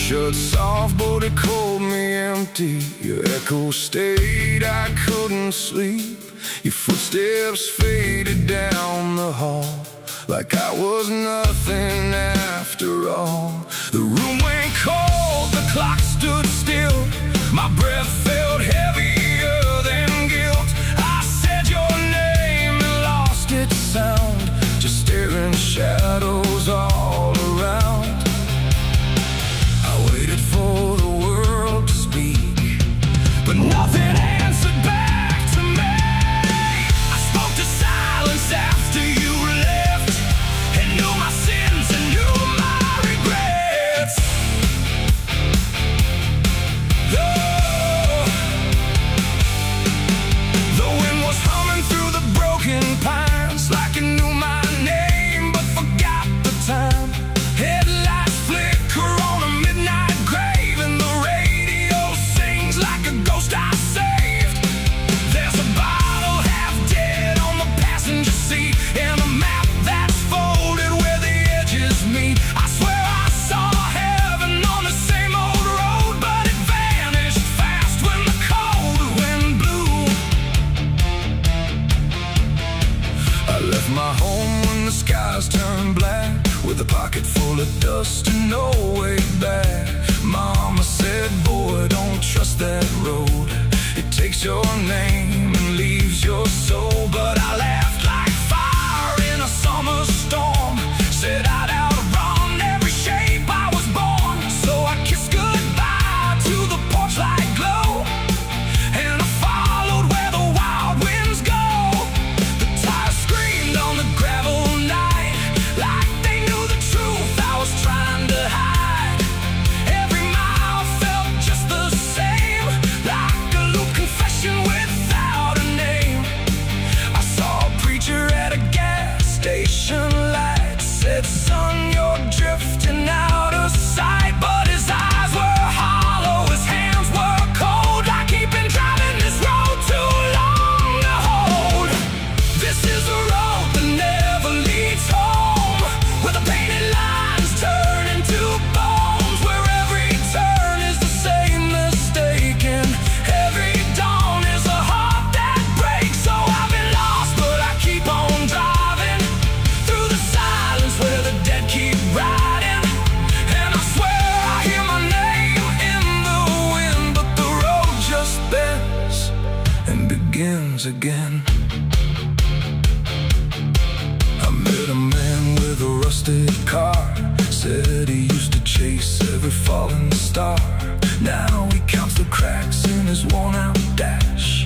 shut soft, but it called me empty. Your echo stayed, I couldn't sleep. Your footsteps faded down the hall, like I was nothing after all. The room went cold, the clock stood still. My breath felt heavier than guilt. I said your name and lost its sound, just staring shadows all around. I waited for the world to speak, but nothing answered back to me. I spoke to silence after you left, and knew my sins and knew my regrets. Oh, the wind was humming through the broken pines, like it knew my name but forgot the time. Headlights flicker on a midnight grave, and the radio sings like a ghost I saved. There's a bottle half dead on the passenger seat, and a map that's folded where the edges meet. I swear I saw heaven on the same old road, but it vanished fast when the cold wind blew. I left my home when the skies turned black, with a pocket full of dust and no way back. Mama said, boy, don't trust that road. It takes your name and leaves your soul. But I laughed like fire in a summer storm, said I'd outrun every shape I was born. So I kissed goodbye to the porch light glow, and I followed where the wild winds go. The tires screamed on the gravel night, like they knew the truth I was trying to hide. Every mile felt just the same, like a loop confession without a name. I saw a preacher at a gas station light, said, son, you're drifting out of sight. But his eyes were hollow, his hands were cold, like he'd been driving this road too long to hold. This is a road that never leads home, where the painted lines turn into bones, where every turn is the same mistake, and every dawn is a heart that breaks. So I've been lost, but I keep on driving through the silence where the dead keep riding. And I swear I hear my name in the wind, but the road just bends and begins again. I met a man with a rusted car, said he used to chase every falling star. Now he counts the cracks in his worn-out dash,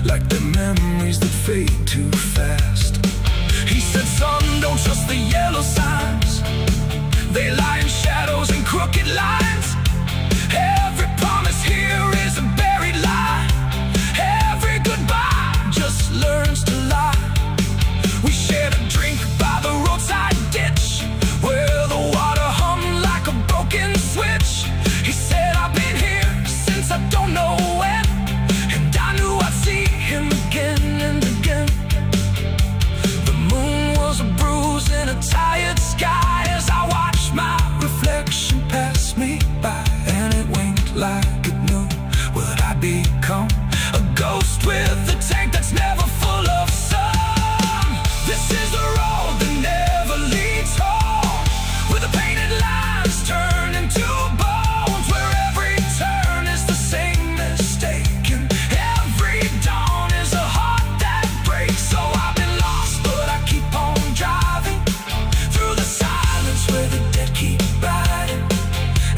like the memories that fade too fast. He said, son, don't trust the yellow signs, they lie in shadows and crooked lines. Every promise here is a buried lie, every goodbye just learns to lie. We shared a drink by the roadside ditch, where the water hummed like a broken switch. He said, I've been here since I don't know when, and I knew I'd see him again and again. The moon was a bruise in a tired sky, as I watched my reflection pass me by, and it winked like it knew what I'd become, a ghost with a tank that's never full of sun. This is the road that never leads home, where the painted lines turn into bones, where every turn is the same mistake, and every dawn is a heart that breaks. So I've been lost, but I keep on driving through the silence where the dead keep riding.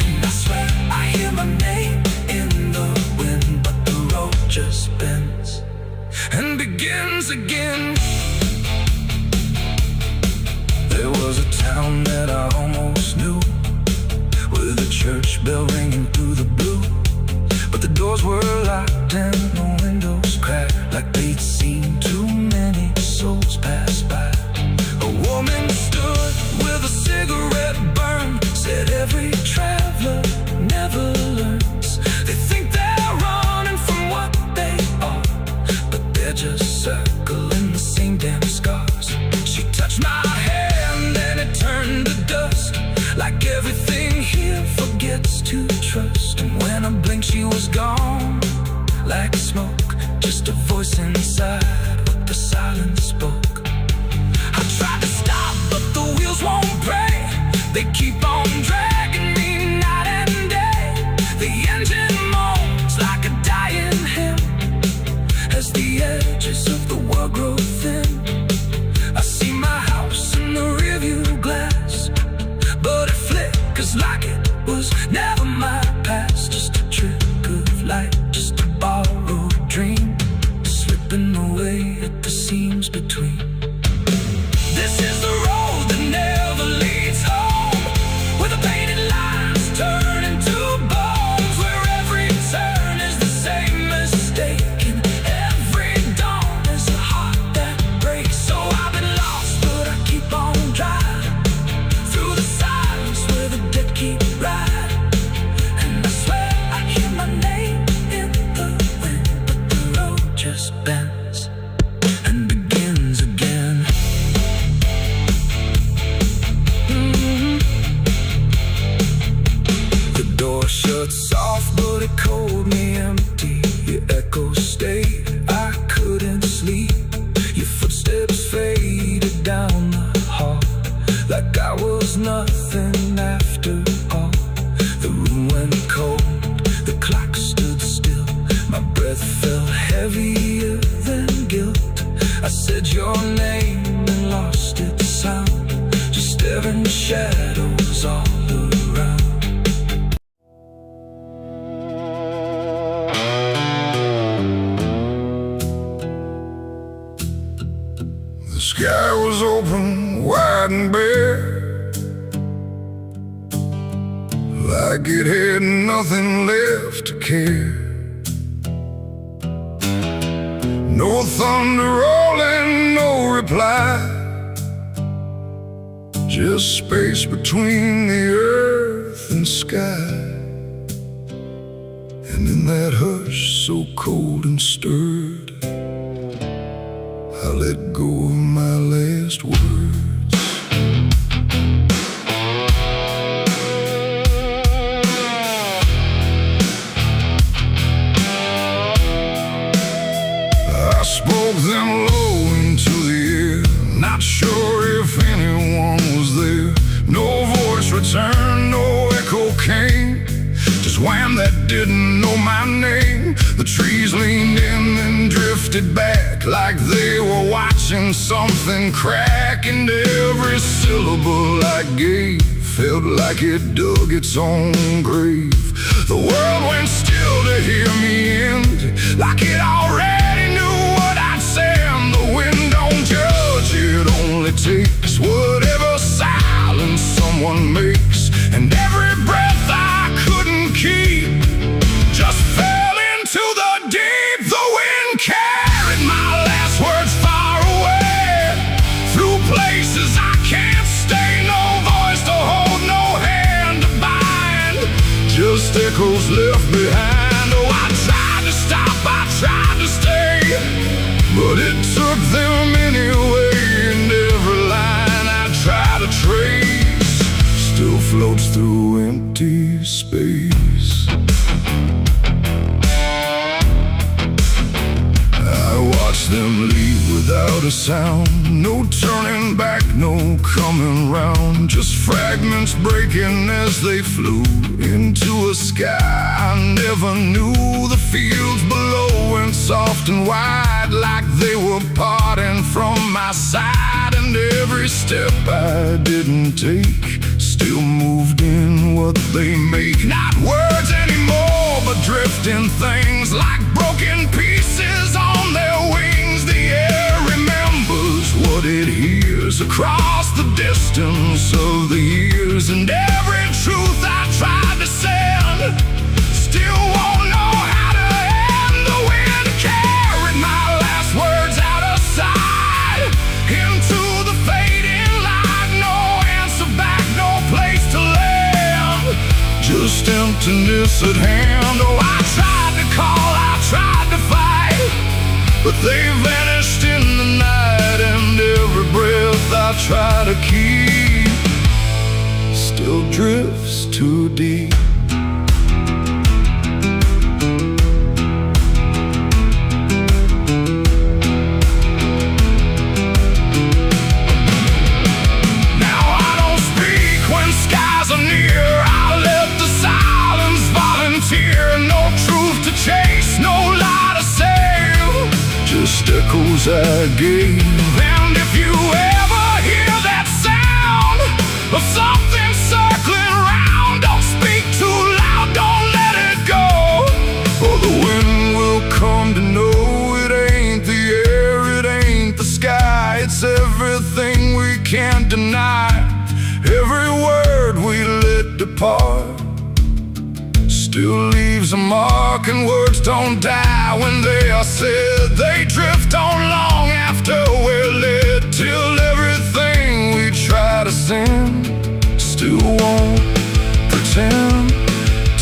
And I swear I hear my name in the wind, but the road just bends and begins again. There was a town that I almost knew, with a church bell ringing through the blue, but the doors were locked and the windows cracked, like they'd seen too many souls pass by. A woman stood with a cigarette burn, said every traveler never learns. They think they're running from what they are, but they're just circling the same damn scars. She touched my hand and it turned to dust, like everything here forgets to think she was gone, like smoke, just a voice inside, but the silence spoke. I tried to stop, but the wheels won't break. They keep on dragging me night and day. The engine moans like a dying hymn as the edges of the world grow thin. I see my house in the rearview glass, but it flickers like it was never my past. Just a trick of light, just a borrowed dream, slipping away at the seams between. This is the road that never leads home, where the painted lines turn into bones, where every turn is the same mistake, and every dawn is a heart that breaks. So I've been lost, but I keep on driving through the silence where the dead keep riding. And I swear I hear my name in the wind, but the road just bends and begins again. The door shuts off, but it cold me empty. Your echo stayed, I couldn't sleep. Your footsteps faded down the hall, like I was nothing after all. The room went cold, the clock stood still. My breath felt heavier than guilt. I said your name and lost its sound, just staring shadows all around. The sky was open, wide and bare, like it had nothing left to care. No thunder rolling, no reply, just space between the earth and sky. And in that hush so cold and stirred, I let go of my last words. I spoke them low into the air, not sure if anyone was there. No voice returned, no echo came, just wham that didn't know my name. The trees leaned in and drifted back, like they were watching something crack. And every syllable I gave felt like it dug its own grave. The world went still to hear me end, like it already knew what I'd say. And the wind don't judge, it only takes whatever silence someone makes. And every breath I couldn't keep just fell into the deep. The wind carried my last words far away, through places I can't stay. No voice to hold, no hand to bind, just echoes left behind. Oh, I tried to stop, I tried to stay, but it took them anyway. And every line I try to trace still floats through empty space. I watched them leave without a sound, no turning back, no coming round, just fragments breaking as they flew into a sky I never knew. The fields below went soft and wide, like they were parting from my side. And every step I didn't take still moved in what they make. Not words anymore, but drifting things, like broken pieces on their wings. The air remembers what it hears across the distance of the years. And every truth I tried to send still won't know how to end. The wind carried my last words out of sight, into the fading light. No answer back, no place to land, just emptiness at hand. Oh, I tried to call, I tried to fight, but they vanished in the night. And every breath I try to keep still drifts too deep. promise I gave. And if you ever hear that sound of something circling around, don't speak too loud, don't let it go, or the wind will come to know it ain't the air, it ain't the sky, it's everything we can't deny. Every word we let depart still leaves a mark, and words don't die when they are said. They drift on long after we're lit, till everything we try to send still won't pretend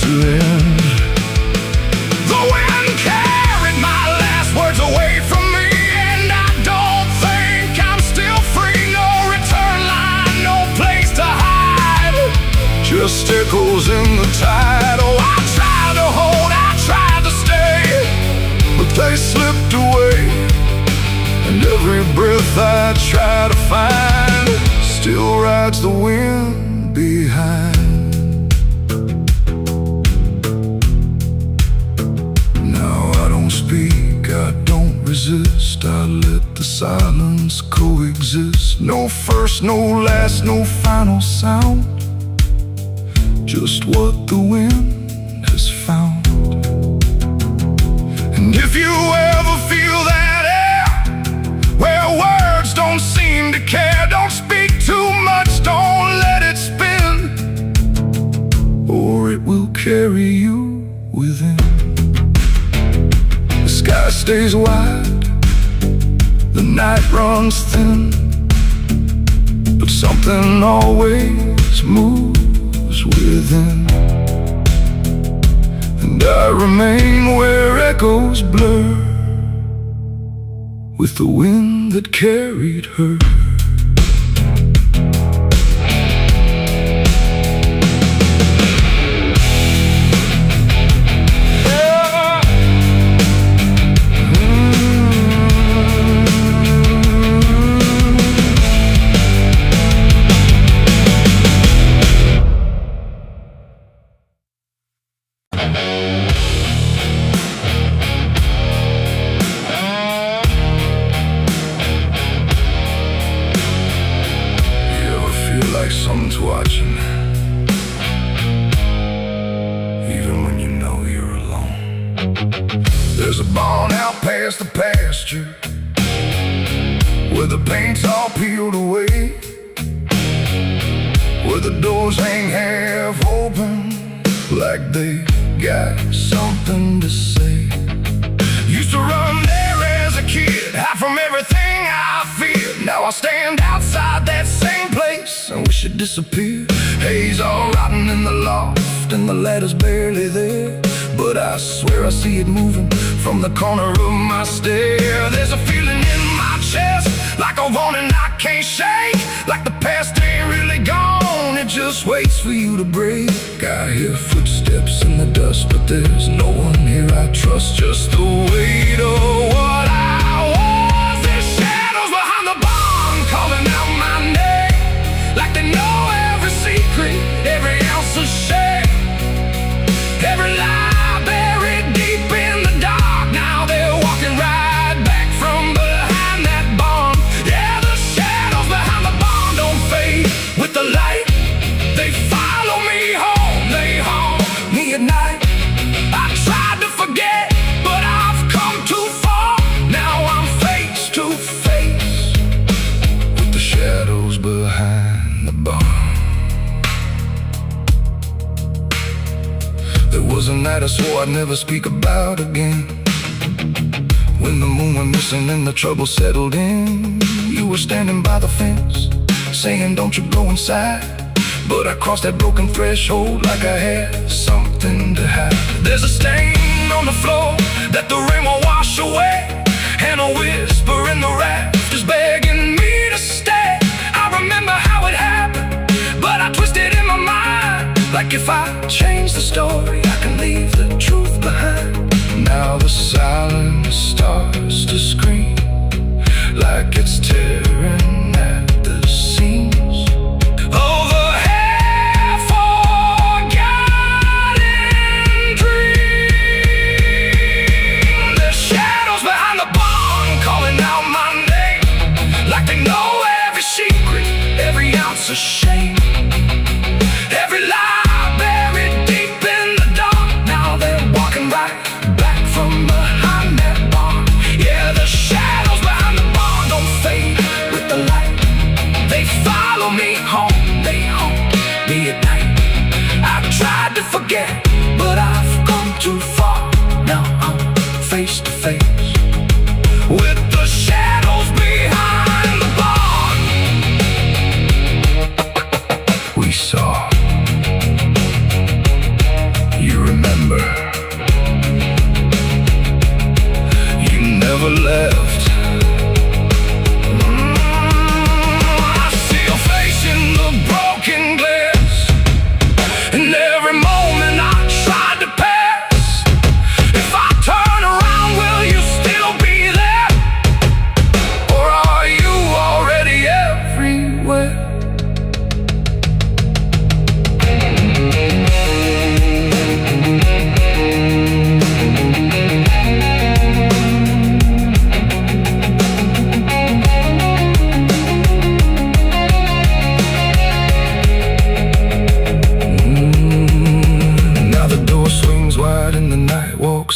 to end. The wind carried my last words away from me, and I don't think I'm still free. No return line, no place to hide, just echoes in the tide. Oh, I tried to hold, I tried to stay, but they slipped away. And every breath I try to find still rides the wind behind. Now I don't speak, I don't resist, I let the silence coexist. No first, no last, no final sound, just what the wind has found. And if you ever feel that air where words don't seem to care, don't speak too much, don't let it spin, or it will carry you within. The sky stays wide, the night runs thin, but something always moves within. And I remain where echoes blur with the wind that carried her. Like someone's watching, even when you know you're alone. There's a barn out past the pasture where the paint's all peeled away, where the doors hang half open like they got something to say. Used to run there as a kid, hide from everything I feared. Now I stand outside that same place and wish it disappeared. Haze all rotten in the loft and the ladder's barely there, but I swear I see it moving from the corner of my stair. There's a feeling in my chest, like a warning I can't shake, like the past ain't really gone, it just waits for you to break. I hear footsteps in the dust, but there's no one here I trust, just the weight of what I was. There's shadows behind the barn calling out my name, like they know every secret, every ounce of shame, every lie buried deep in the dark. Now they're walking right back from behind that barn. Yeah, the shadows behind the barn don't fade with the light, they follow me home, they haunt me at night. I tried to forget, but I've come too far. Now I'm face to face with the shadows behind the barn. There was a night I swore I'd never speak about again, when the moon went missing and the trouble settled in. You were standing by the fence, saying don't you go inside, but I crossed that broken threshold like I had something to hide. There's a stain on the floor that the rain will wash away, and a whisper in the rafters begging me to stay. I remember how it happened, but I twisted in my mind, like if I change the story, I can leave the truth behind. Now the silence starts to scream, like it's tearing at the seams. Oh, the half-forgotten dream. There's shadows behind the barn calling out my gone too far. Now I'm face to face with the shadows behind the barn. We saw. You remember. You never left. I see your face in the broken glass, and every moment I tried to pass. If I turn around, will you still be there? Or are you already everywhere?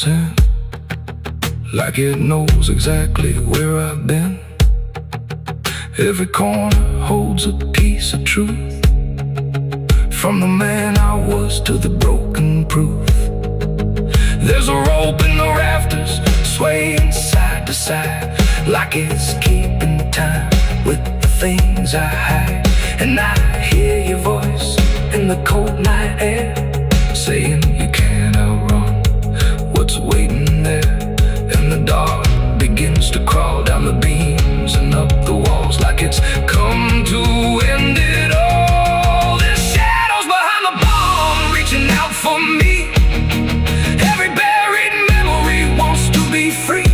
In, like it knows exactly where I've been. Every corner holds a piece of truth, from the man I was to the broken proof. There's a rope in the rafters, swaying side to side, like it's keeping time with the things I hide. And I hear your voice in the cold night air, saying you can't outrun what's waiting there. And the dark begins to crawl down the beams and up the walls, like it's come to end it all. There's shadows behind the barn reaching out for me. Every buried memory wants to be free.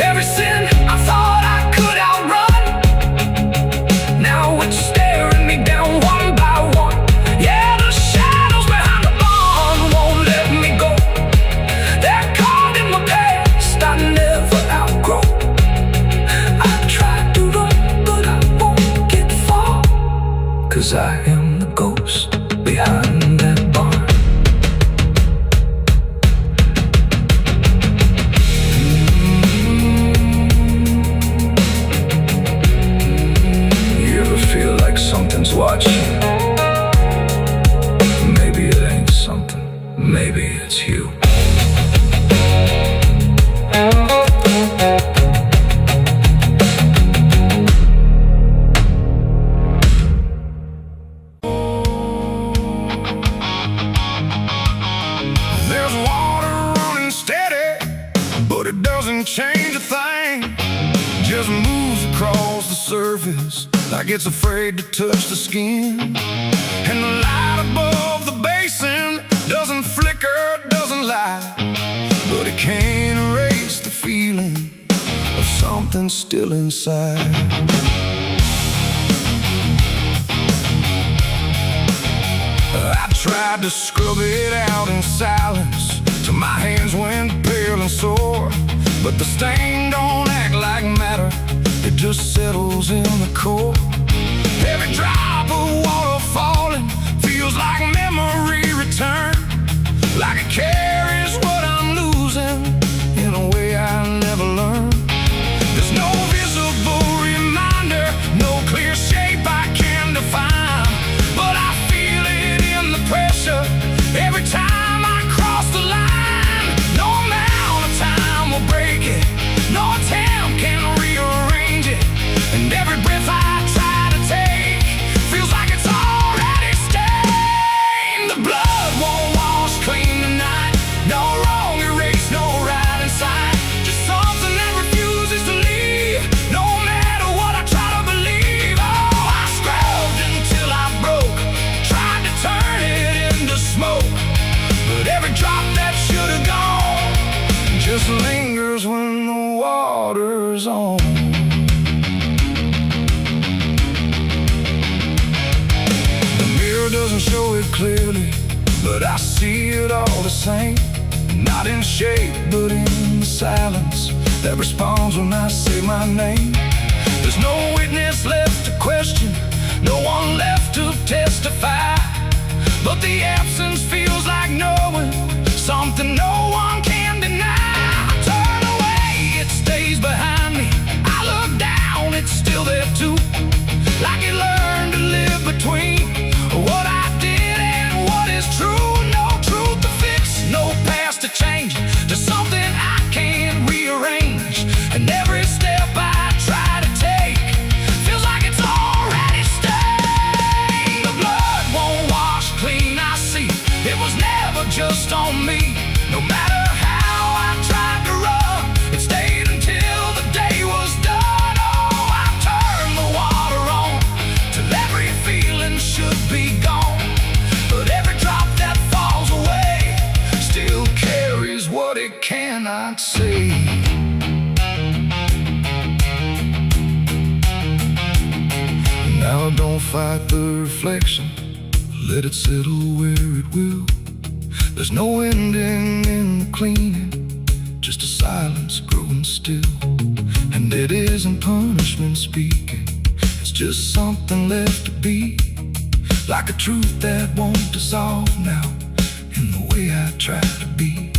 Every sin I thought I could outrun, now it's staring me down one by one. Yeah, the shadows behind the barn won't let me go. They're caught in my past I never outgrow. I tried to run, but I won't get far, 'cause I am the ghost behind that barn. You ever feel like something's watching? Maybe it ain't something, maybe it's you. There's water running steady, but it doesn't change a thing. Just moves across the surface like it's afraid to touch the skin. And the light above the basin doesn't flicker, doesn't lie, but it can't erase the feeling of something still inside. I tried to scrub it out in silence till my hands went pale and sore, but the stain don't act like matter, it just settles in the core. Every drop of water falling feels like memory return, like it carries what I'm losing in a way I never learned. There's no visible reminder, no clear shape I can define, but I feel it in the pressure every time I cross the line. No amount of time will break it, no attempt can rearrange it, and every breath I try to take feels like it's already stained. The blood won't wash clean tonight, no wrong erased, no right inside, just something that refuses to leave, no matter what I try to believe. Oh, I scrubbed until I broke, tried to turn it into smoke, but every drop that should have gone just lingers when the water's on. The mirror doesn't show it clearly, but I see it all the same. Not in shape, but in the silence that responds when I say my name. There's no witness left to question, no one left to testify, but the absence feels like knowing something no one can deny. I turn away, it stays behind me. I look down, it's still there too, like it between what I did and what is true. No truth to feel. just on me. No matter how I tried to run, it stayed until the day was done. Oh, I turned the water on till every feeling should be gone. But every drop that falls away still carries what it cannot say. Now don't fight the reflection, let it settle where it will. There's no ending in the cleaning, just a silence growing still. And it isn't punishment speaking, it's just something left to be. Like a truth that won't dissolve now, in the way I try to be.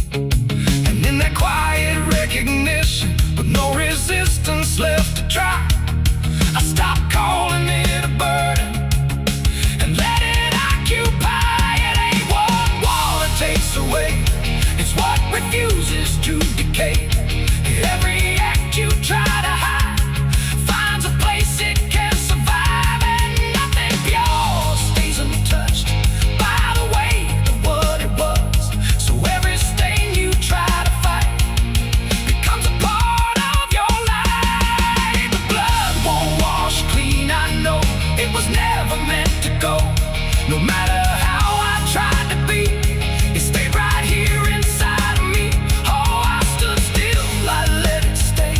And in that quiet recognition, with no resistance left to try, I stopped calling it a burden and let it occupy. It ain't one wall that takes away, it's what refuses to decay. Every act you try to hide finds a place it can survive, and nothing pure stays untouched by the weight of what it was. So every stain you try to fight becomes a part of your life. The blood won't wash clean, I know it was never meant to go. No matter how I tried to be, it stayed right here inside of me. Oh, I stood still, I let it stay,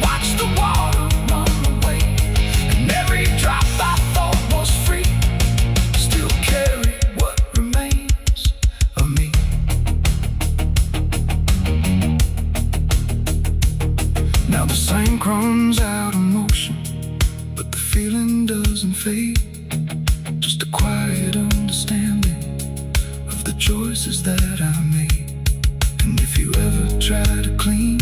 watched the water run away. And every drop I thought was free still carried what remains of me. Now the sink runs out of motion, but the feeling doesn't fade. Just a quiet understanding of the choices that I made. And if you ever try to clean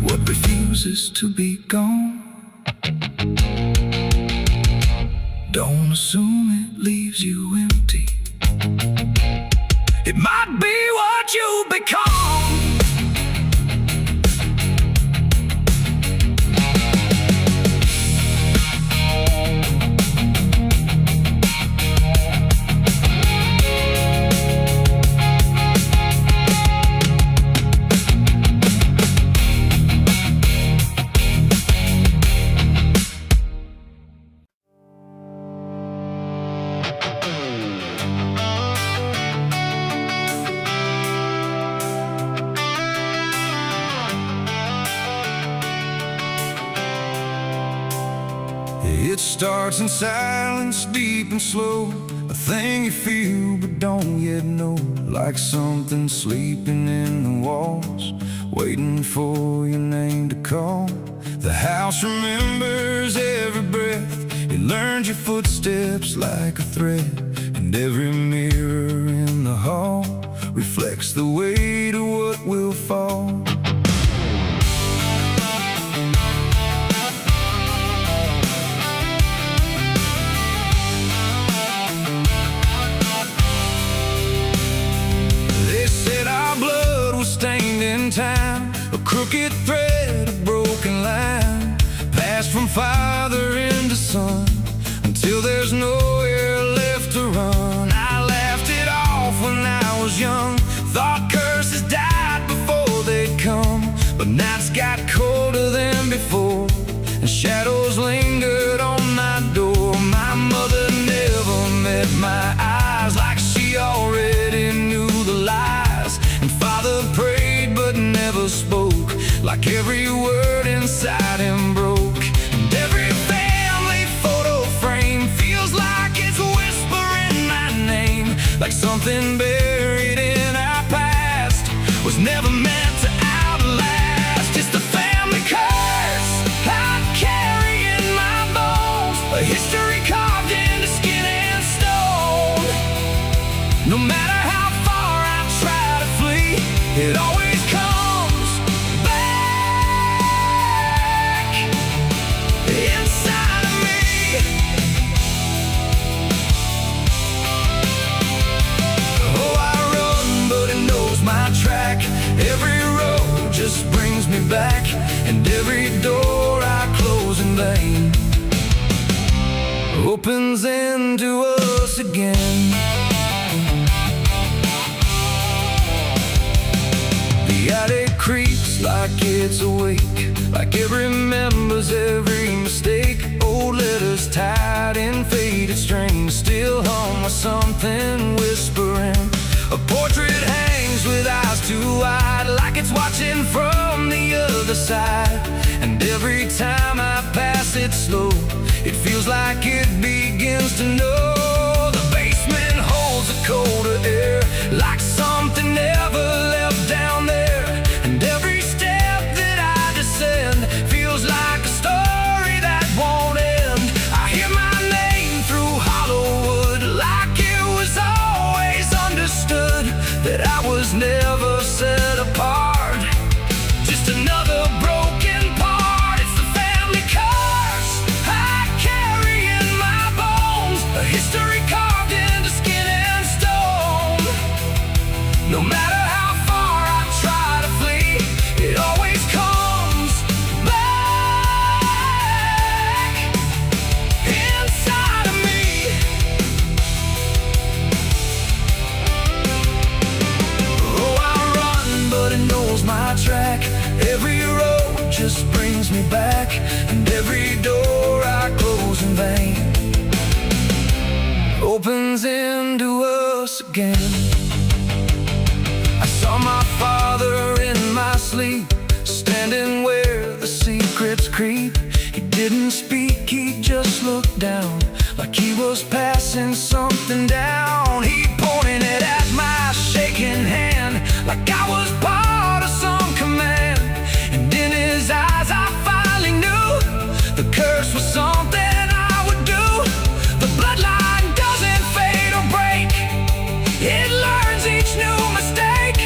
what refuses to be gone, don't assume it leaves you empty. It might be what you become. It starts in silence, deep and slow, a thing you feel but don't yet know. Like something sleeping in the walls, waiting for your name to call. The house remembers every breath, it learns your footsteps like a thread. And every mirror in the hall reflects the weight of what will fall. Stained in time, a crooked thread, a broken line, passed from father into son, until there's nowhere left to run. I laughed it off when I was young, thought curses died before they'd come. But nights got colder than before, and shadows lingered on my door. My mother never met my eyes, like she already knew the lies. And father prayed but never spoke, like every word inside him broke. And every family photo frame feels like it's whispering my name, like something buried in our past was never meant to outlast. It's the family curse I carry in my bones, a history carved into skin and stone. No matter how far I try to flee, it always comes back inside of me. Oh, I run, but it knows my track. Every road just brings me back, and every door I close in vain opens into us again. creeps like it's awake, like it remembers every mistake. Old letters tied in faded strings, still hung with something whispering. A portrait hangs with eyes too wide, like it's watching from the other side. And every time I pass it slow, it feels like it begins to know. The basement holds a colder air, like something never left down there. And every step that I descend feels like a story that won't end. I hear my name through hollow wood, like it was always understood that I was never set apart. Just another broken part. It's the family curse I carry in my bones, a history carved into skin and stone. No matter how far I try to flee, it always comes back inside of me. Oh, I run, but it knows my track. Every road just brings me back, and every door I close in vain opens into us again. I saw my father in my sleep, standing where the secrets creep. He didn't speak, he just looked down, like he was passing something down. He pointed it at my shaking hand, like I was part of some command. And in his eyes I finally knew the curse was something I would do. The bloodline doesn't fade or break, it learns each new mistake.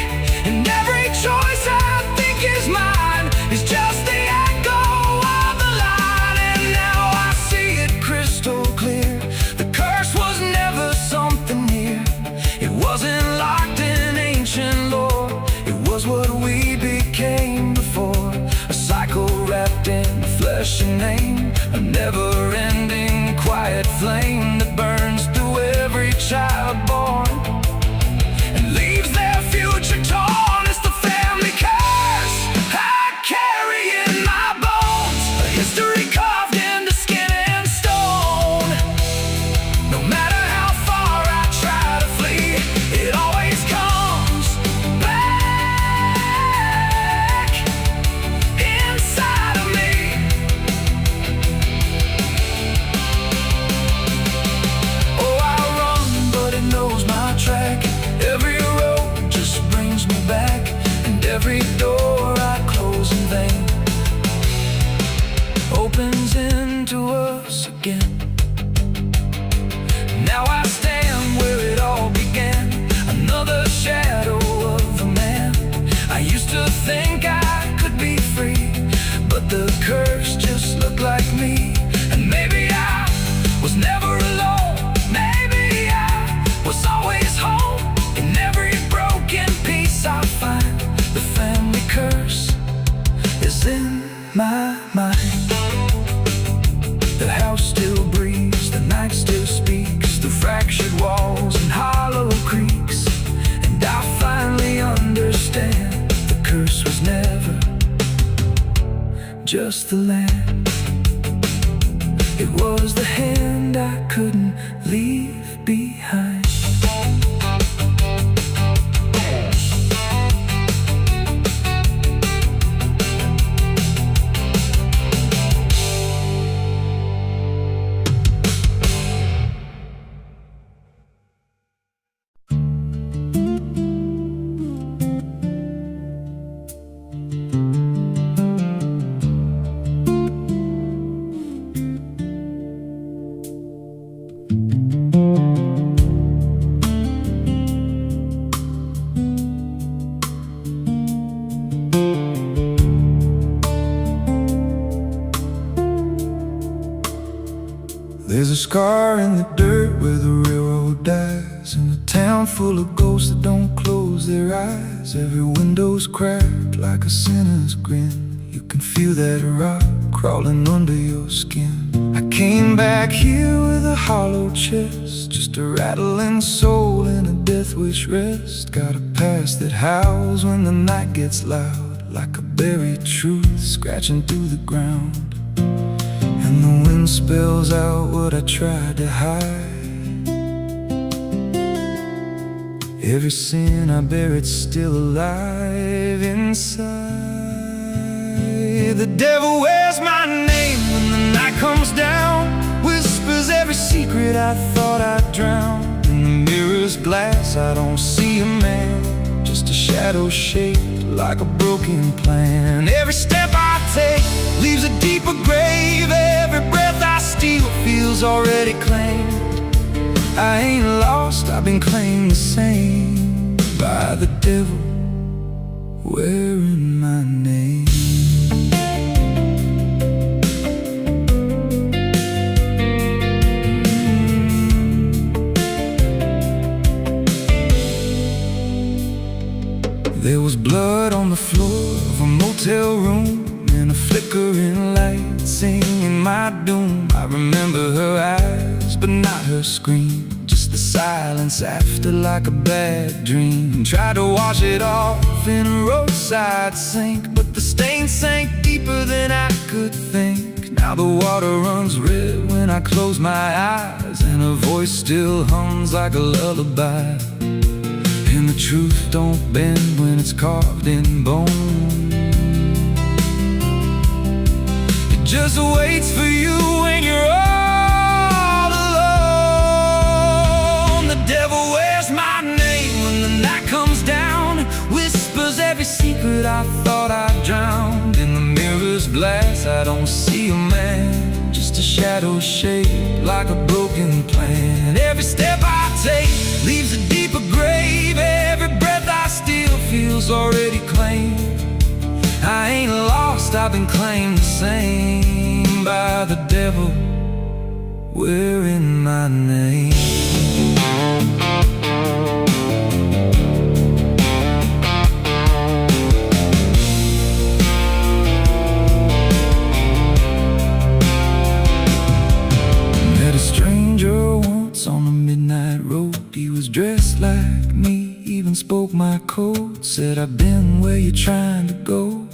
And every choice I think is mine is just the echo of the line. And now I see it crystal clear. The curse was never something near, it wasn't locked in ancient lore. It was what we became before, a cycle wrapped in flesh and name, a never-ending quiet flame that burns through every child born and leaves their future torn. It's the family curse I carry in my bones, a history carved into skin and stone. No matter how far I try to flee, it always comes back inside of me. Oh, I run, but it knows my track. Every road just brings me back, and every door I close in vain opens into us again. Now I stand where it all began, another shadow of a man. I used to think I could be free, but the curse just looked like me. And maybe I was never alone, maybe I was always home. In every broken piece I find, the family curse is in my mind. The house still breathes, the night still speaks through fractured walls and hollow creaks. And I finally understand the curse was never just the land, it was the hand I couldn't leave behind. There's a scar in the dirt where the railroad dies, and a town full of ghosts that don't close their eyes. Every window's cracked like a sinner's grin. You can feel that rock crawling under your skin. I came back here with a hollow chest, just a rattling soul in a death wish rest. Got a past that howls when the night gets loud, like a buried truth scratching through the ground. And the wind spells out what I tried to hide. Every sin I buried still alive inside. The devil wears my name when the night comes down, whispers every secret I thought I'd drown. In the mirror's glass I don't see a man, just a shadow shaped like a broken plan. Every step I take leaves a deeper grave. Every breath I steal feels already claimed. I ain't lost, I've been claimed the same by the devil wearing my name. There was blood on the floor of a motel room, and a flickering light singing my doom. I remember her eyes, but not her scream, just the silence after, like a bad dream. Tried to wash it off in a roadside sink, but the stain sank deeper than I could think. Now the water runs red when I close my eyes, and her voice still hums like a lullaby. And the truth don't bend when it's carved in bone. It just waits for you when you're all alone. The devil wears my name when the night comes down, whispers every secret I thought I'd drowned. In the mirror's glass I don't see a man, just a shadow shaped like a broken plan. Every step I take leaves a deeper grave. Every breath I steal feels already claimed. I ain't lost, I've been claimed the same by the devil wearing my name. Met a stranger once on a midnight road. He was dressed like me, even spoke my code. Said, I've been where you're trying to go.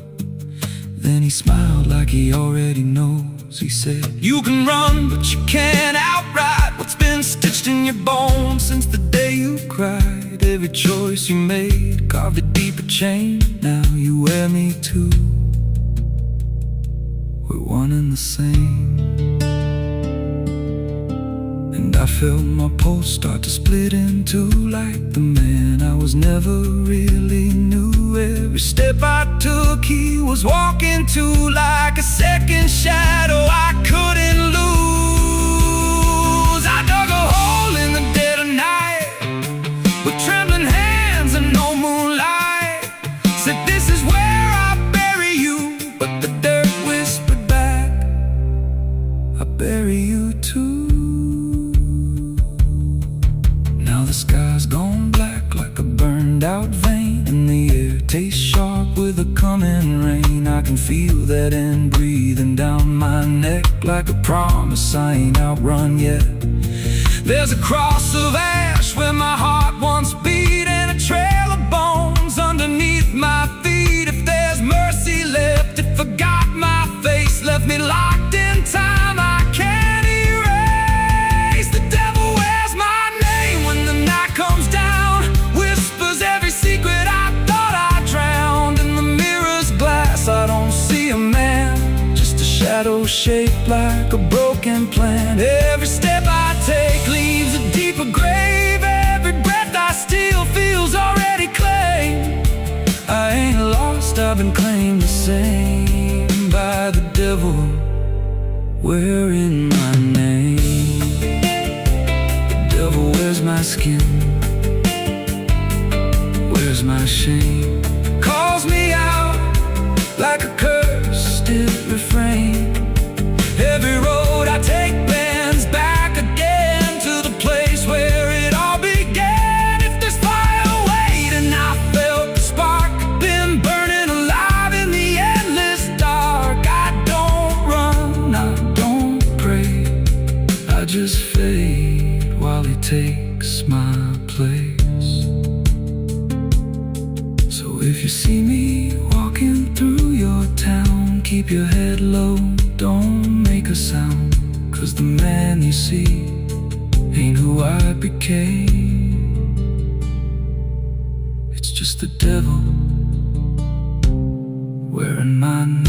Then he smiled like he already knows. He said, you can run, but you can't outride what's been stitched in your bones since the day you cried. Every choice you made carved a deeper chain. Now you wear me too. We're one and the same. And I felt my pulse start to split in two, like the man I was never really knew. Every step I took he was walking to, like a second shadow I couldn't lose. I dug a hole in the dead of night with trembling hands and no moonlight. Said, this is where I bury you, but the dirt whispered back, I bury you too. The sky's gone black like a burned out vein, and the air tastes sharp with the coming rain. I can feel that end breathing down my neck like a promise I ain't outrun yet. There's a cross of ash where my heart once beat, and a trail of bones underneath my feet. If there's mercy left, it forgot my face, left me locked in time I can't erase. The devil wears my name when the night comes down, whispers every secret I thought I drowned. In the mirror's glass I don't see a man, just a shadow shaped like a broken plan. Every step I take leaves a deeper grave. Every breath I steal feels already claimed. I ain't lost, I've been claimed the same by the devil wearing my name. The devil wears my skin, wears my shame, calls me out like a cursed refrain. Every road I take bends back again to the place where it all began. If there's fire waiting, I felt the spark, been burning alive in the endless dark. I don't run, I don't pray, I just fade while he takes my place. So if you see me walking walking through your town, keep your head low, don't make a sound, 'cause the man you see ain't who I became. It's just the devil wearing my name.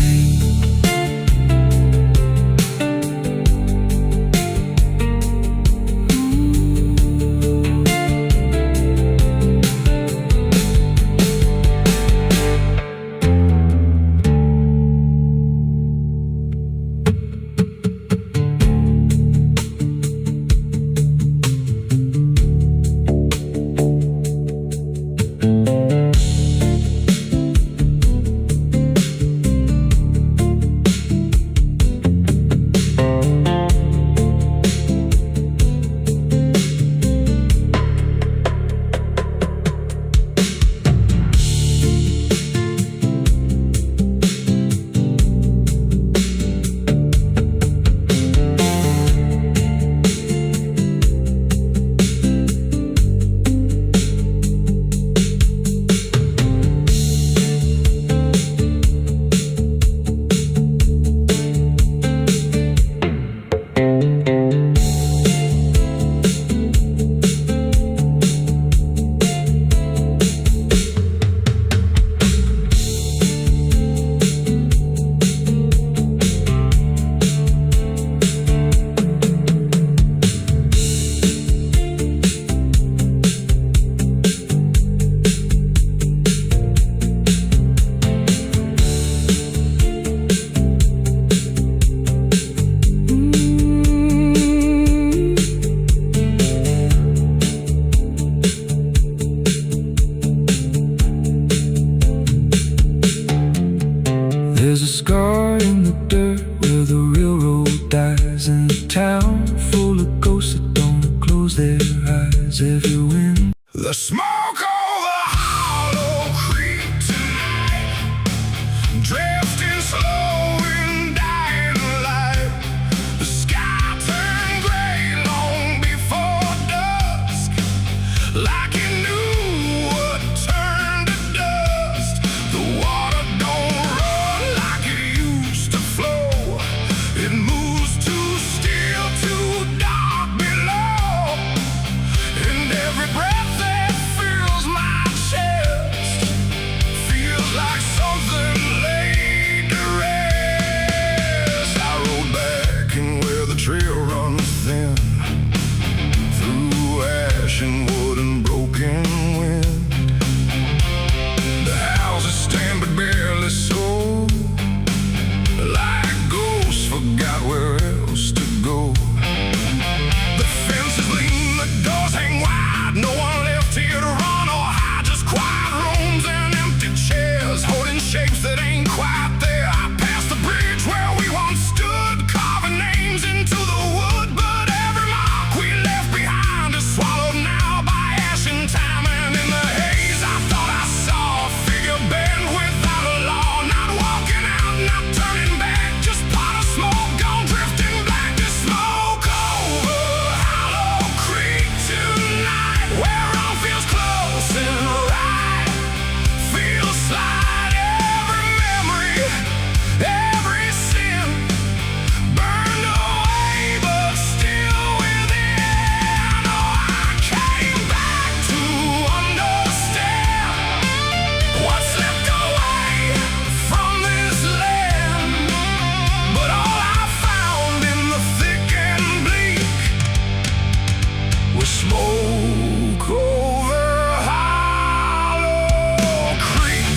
There's a scar in the dirt where the railroad dies, in a town full of ghosts that don't close their eyes. Every wind, the smoke over Hollow Creek tonight, drifting slow and dying light. The sky turned gray long before dusk, like it knew what turned to dust. The water don't run like it used to flow. It moves too still, too dark below. And every breath that fills my chest feels like something laid to rest. I rode back in where the trail runs thin, through ash and wood and broken wind. The houses stand but barely so, like ghosts forgot where else to go. The fences lean, the doors hang wide, no one left here to run or hide. Just quiet rooms and empty chairs, holding shapes that ain't quite there. I passed the bridge where we once stood, carving names into the wood, but every mark we left behind is swallowed now by ash and time. And in the haze I thought I saw a figure bent without a law, not walking out, not turning back, just pot of smoke gone drifting black. The smoke over Hollow Creek tonight, where all feels close and right, feels slight. Every memory, every sin burned away, but still within. Oh, I came back to understand what's left away from this land. But all I found in the thick and bleak was smoke over Hollow Creek.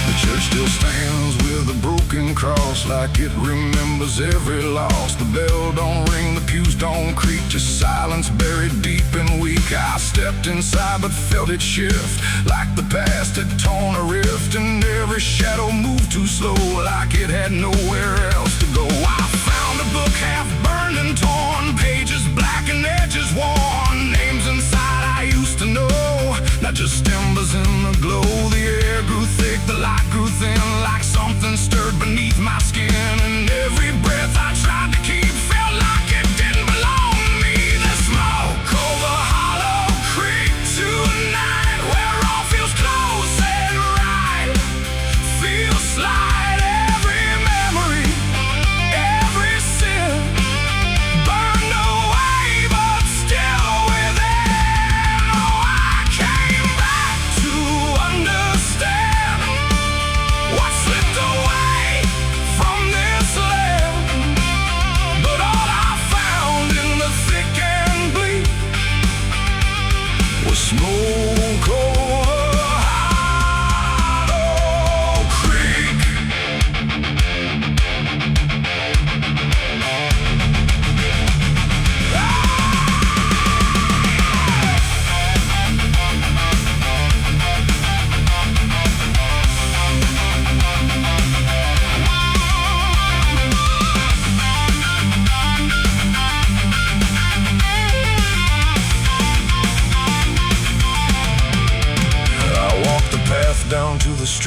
The church still stands with a broken cross, like it remembers every loss. The bell don't ring, the pews don't creak, just silence buried deep and weak. I stepped inside but felt it shift, like the past had torn a rift, and every shadow moved too slow, like it had nowhere else to go. I found a book half burned and torn, pages black and edges worn, names inside I used to know, not just embers in the glow. The air grew thick, the light grew thin, like something stirred beneath my skin, and every breath I tried to keep felt like it didn't belong to me. The smoke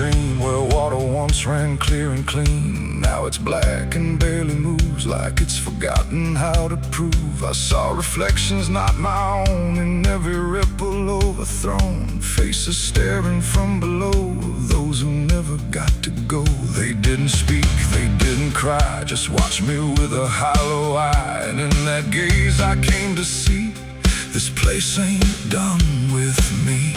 stream where water once ran clear and clean. Now it's black and barely moves, like it's forgotten how to prove. I saw reflections not my own in every ripple overthrown. Faces staring from below, those who never got to go. They didn't speak, they didn't cry, just watched me with a hollow eye. And in that gaze I came to see, this place ain't done with me.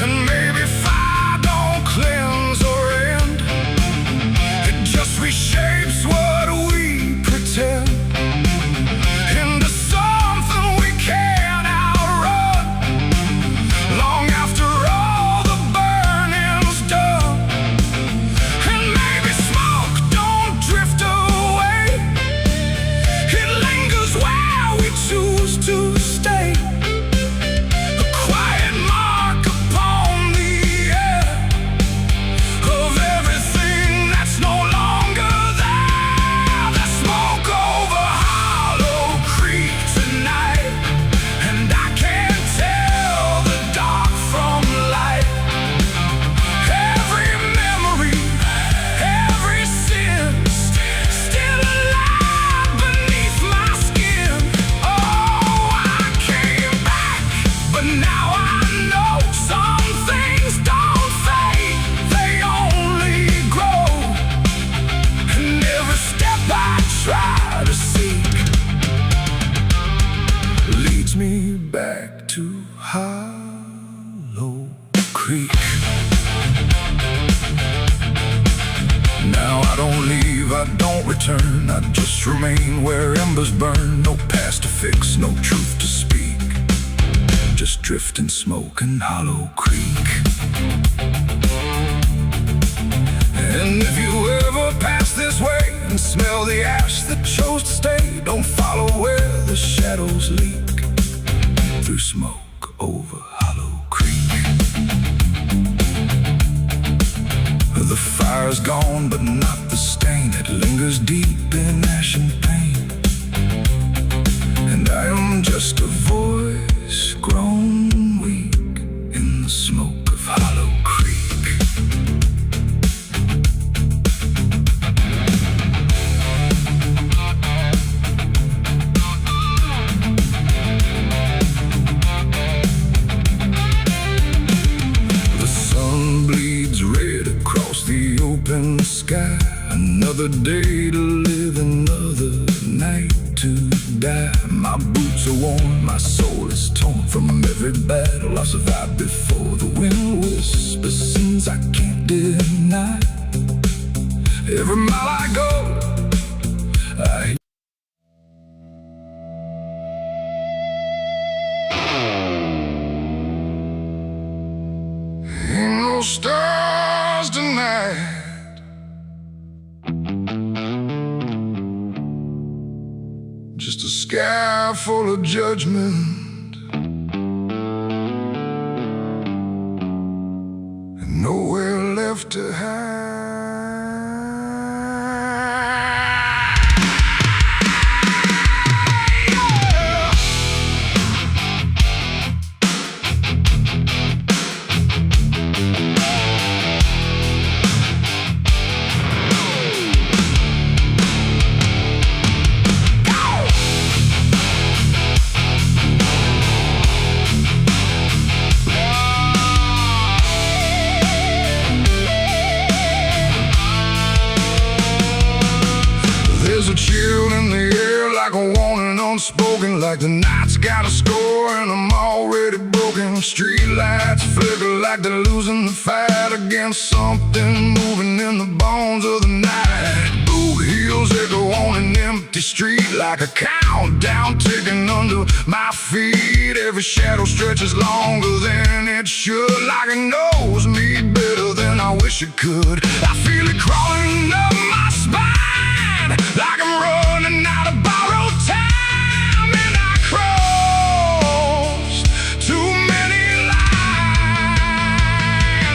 And maybe fire don't cleanse or end, it just reshapes what we pretend into something we can't outrun. Long after all the burning's done, and maybe smoke don't drift away, it lingers where we choose to stay. A quiet mark upon the air of everything that's no longer there. The smoke over Hollow Creek tonight, and I can't tell the dark from light. Every memory, every sin, still alive beneath my skin. Oh, I came back, but now I know some things don't fade, they only grow. And every step I try to seek leads me back to Hollow Creek. Now I don't leave, I don't return, I just remain where embers burn. No past to fix, no truth to speak, just drift and smoke in Hollow Creek. And if you ever pass this way and smell the ash that chose to stay, don't follow where the shadows leak through smoke over Hollow Creek. The fire's gone, but not the stain. It lingers deep in ash and pain. And I am just a voice grown weak in the smoke of Hollow Creek. The sun bleeds red across the open sky. Another day to live, another night to die. My boots are worn, my soul is torn from every battle I survived before. The wind whispers sins I can't deny. Every mile I go, I ain't no stars tonight, just a sky full of judgment, and nowhere left to hide. There's a chill in the air, like a warning unspoken, like the night's got a score and I'm already broken. Street lights flicker like they're losing the fight against something moving in the bones of the night. Boot heels echo on an empty street, like a countdown ticking under my feet. Every shadow stretches longer than it should, like it knows me better than I wish it could. I feel it crawling up my spine, like I'm running out of borrowed time, and I crossed too many lines.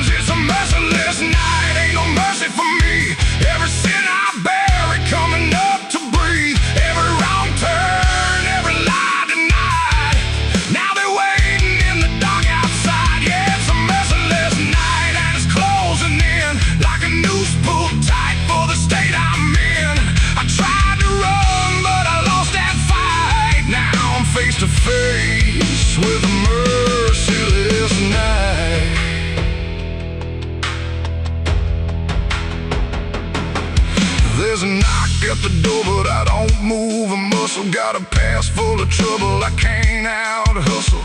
It's a merciless night, ain't no mercy for me. Every sin I bury coming up to breathe, every wrong turn, every lie denied. Now they're waiting in the dark outside, yeah. There's a knock at the door, but I don't move a muscle. Got a past full of trouble, I can't out-hustle.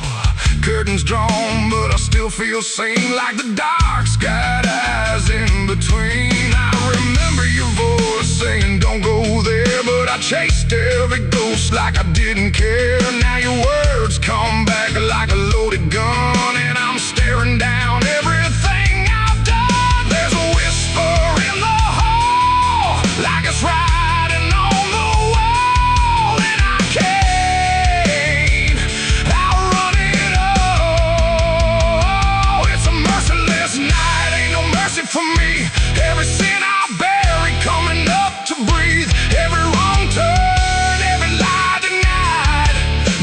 Curtains drawn, but I still feel sane, like the dark's got eyes in between. I remember your voice saying don't go there, but I chased every ghost like I didn't care. Now your words come back like a loaded gun, and I'm staring down everything I've done. There's a whisper in the hall, like it's riding on the wall, and I can't outrun it all. It's a merciless night, ain't no mercy for me. Every sin I bury coming up to breathe, every wrong turn, every lie denied.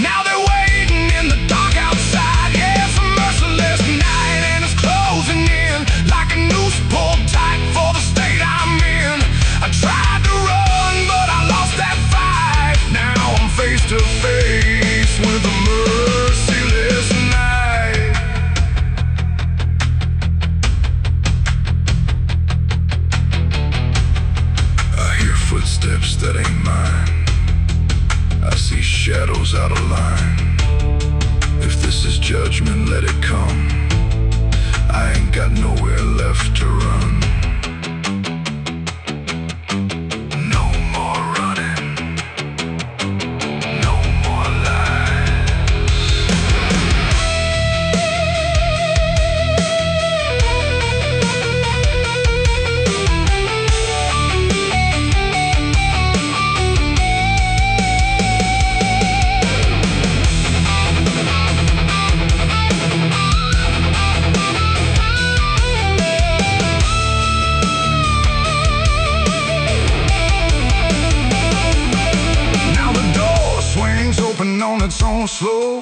Now they're waiting in the dark outside. Yeah, it's a merciless night, and it's closing in like a noose pulled tight for the state I'm in. I tried to run, but I lost that fight. Now I'm face to face with a merciless night. I hear footsteps that ain't mine. I see shadows out of line. If this is judgment, let it come. I ain't got nowhere left to run. No more running. No more lies. Open on its own slow,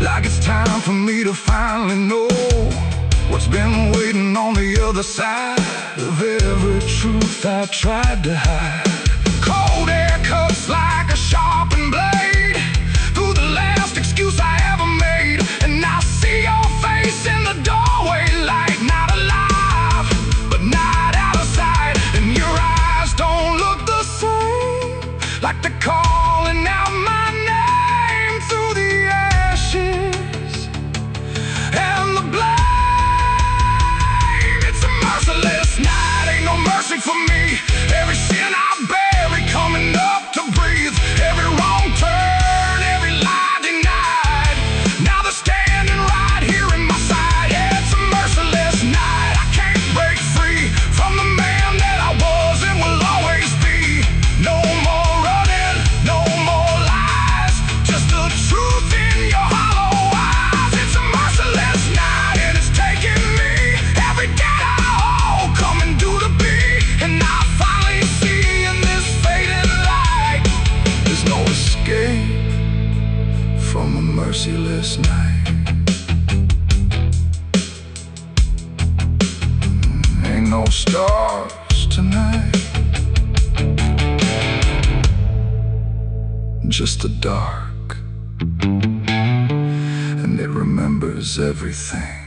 like it's time for me to finally know what's been waiting on the other side of every truth I tried to hide. Cold air cuts like a sharpened blade through the last excuse I ever made, and I see your face in the doorway, like not alive, but not out of sight. And your eyes don't look the same, like they're calling out my name through the ashes and the blame. It's a merciless night, ain't no mercy for me. Every sin I bury coming up to breathe, every wrong turn, every lie denied. Now they're standing right here in my side. Yeah, it's a merciless night. I can't break free from the man that I was and will always be. No more running, no more lies, just the truth in your hollow eyes. It's a merciless night, and it's taking me every day I owe, coming due to be. And I finally see in this fading light, there's no escape from a merciless night. Ain't no stars tonight, just the dark, and it remembers everything.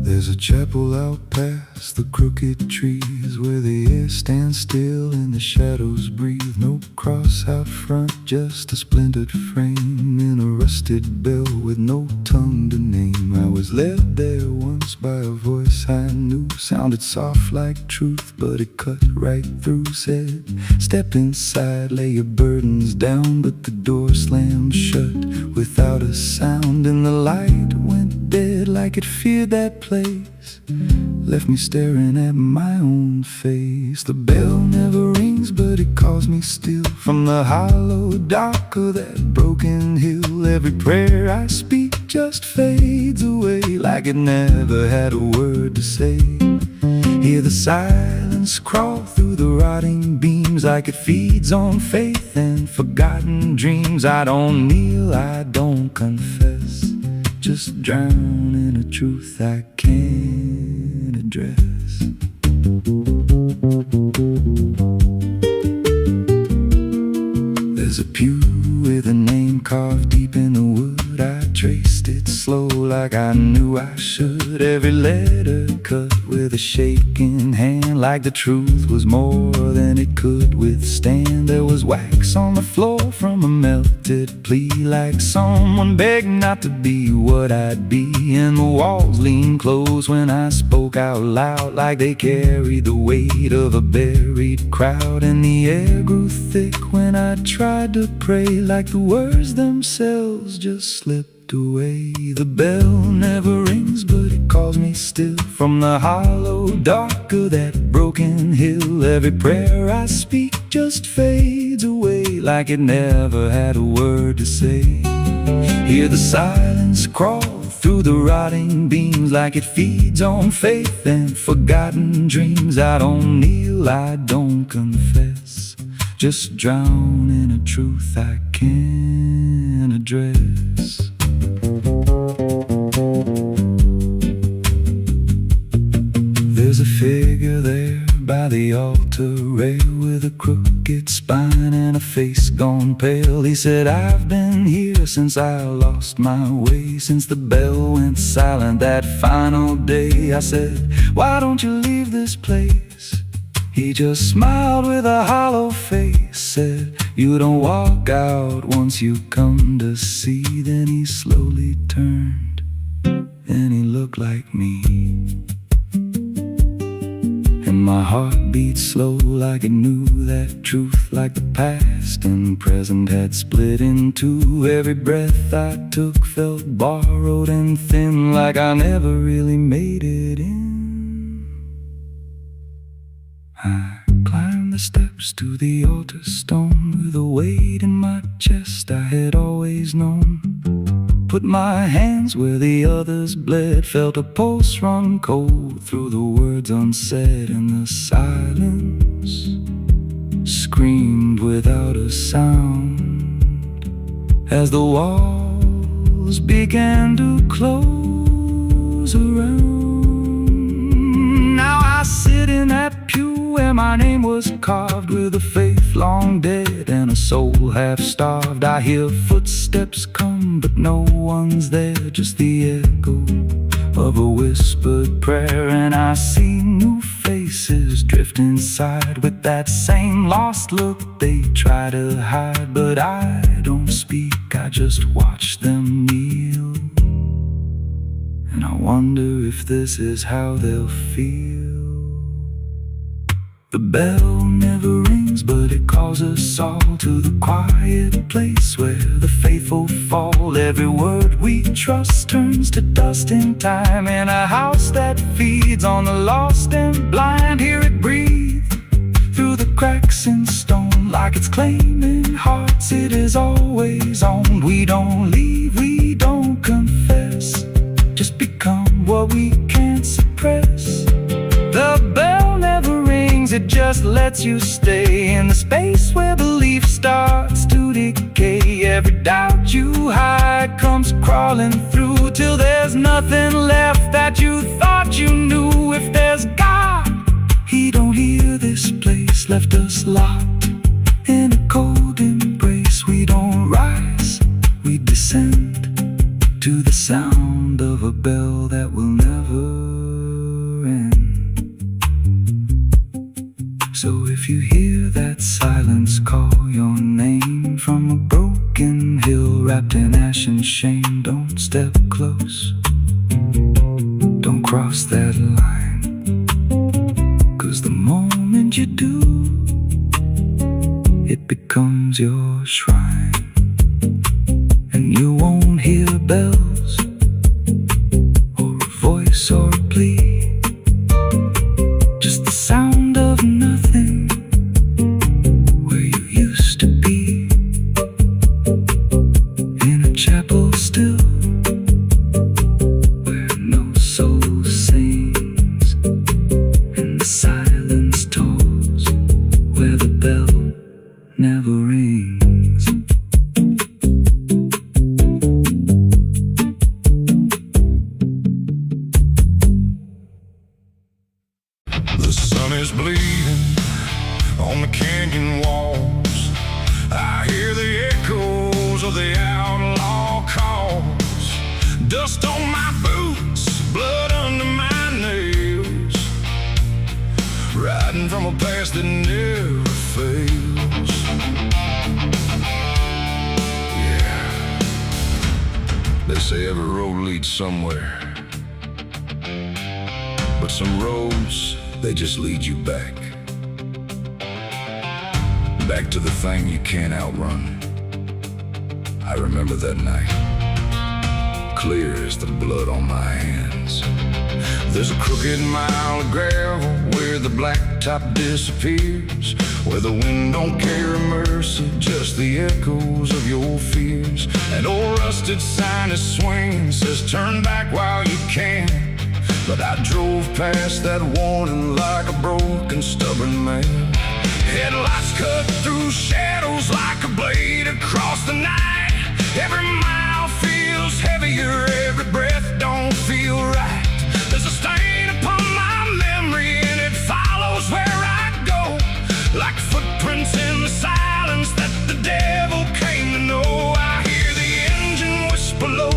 There's a chapel out past the crooked trees, where the air stands still and the shadows breathe. No cross out front, just a splintered frame in a rusted bell with no tongue to name. I was led there once by a voice I knew, sounded soft like truth, but it cut right through. Said, step inside, lay your burdens down, but the door slammed shut without a sound, and the light went dead like it feared that place, left me staring at my own face. The bell never rings, but it calls me still from the hollow dark of that broken hill. Every prayer I speak just fades away, like it never had a word to say. Hear the silence crawl through the rotting beams, seems like it feeds on faith and forgotten dreams. I don't kneel, I don't confess, just drown in a truth I can't address. There's a pew with a name carved deep in the wood. I traced it slow like I knew I should. Every letter cut with a shaking hand, like the truth was more than it could withstand. There was wax on the floor from a melted plea, like someone begged not to be what I'd be. And the walls leaned close when I spoke out loud, like they carried the weight of a buried crowd. And the air grew thick when I tried to pray, like the words themselves just slipped away. The bell never rings, but it calls me still from the hollow dark of that broken hill. Every prayer I speak just fades away, like it never had a word to say. Hear the silence crawl through the rotting beams, like it feeds on faith and forgotten dreams. I don't kneel, I don't confess, just drown in a truth I can't address. There's a figure there by the altar rail, with a crooked spine and a face gone pale. He said, I've been here since I lost my way, since the bell went silent that final day. I said, why don't you leave this place? He just smiled with a hollow face, said, you don't walk out once you come to see. Then he slowly turned, and he looked like me. And my heart beat slow, like it knew that truth, like the past and present had split in two. Every breath I took felt borrowed and thin, like I never really made it in. I climbed the steps to the altar stone, with a weight in my chest I had always known. Put my hands where the others bled, felt a pulse run cold through the words unsaid. And the silence screamed without a sound as the walls began to close around. Now I sit in that pew where my name was carved, with a faith long dead and a soul half starved. I hear footsteps come, but no one's there, just the echo of a whispered prayer. And I see new faces drift inside, with that same lost look they try to hide. But I don't speak, I just watch them kneel, and I wonder if this is how they'll feel. The bell never rings, but it calls us all to the quiet place where the faithful fall. Every word we trust turns to dust in time, in a house that feeds on the lost and blind. Hear it breathe through the cracks in stone, like it's claiming hearts it is always on. We don't leave, we don't confess, just become what we can't suppress. The bell never rings, it just lets you stay in the space where belief starts to decay. Every doubt you hide comes crawling through, till there's nothing left that you thought you knew. If there's God, He don't hear this place, left us locked in a cold embrace. We don't rise, we descend to the sound of a bell that will never end. So if you hear that silence call your name from a broken hill wrapped in ash and shame, don't step close, don't cross that line, 'cause the moment you do, it becomes your shrine. And you won't hear bells or a voice or a plea, just the sound of nothing where you used to be, in a chapel still where no soul sings, and the silence tolls where the bell They say every road leads somewhere, but some roads, they just lead you back. Back to the thing you can't outrun. I remember that night, clear as the blood on my hands. There's a crooked mile of gravel where the blacktop disappears, where the wind don't carry mercy, just the echoes of your fears. An old rusted sign is swinging, says turn back while you can. But I drove past that warning like a broken, stubborn man. Headlights cut through shadows like a blade across the night. Every mile feels heavier, every breath don't feel right. There's a stain upon my memory and it follows where I go, like footprints in the silence that the devil came to know. I hear the engine whisper low,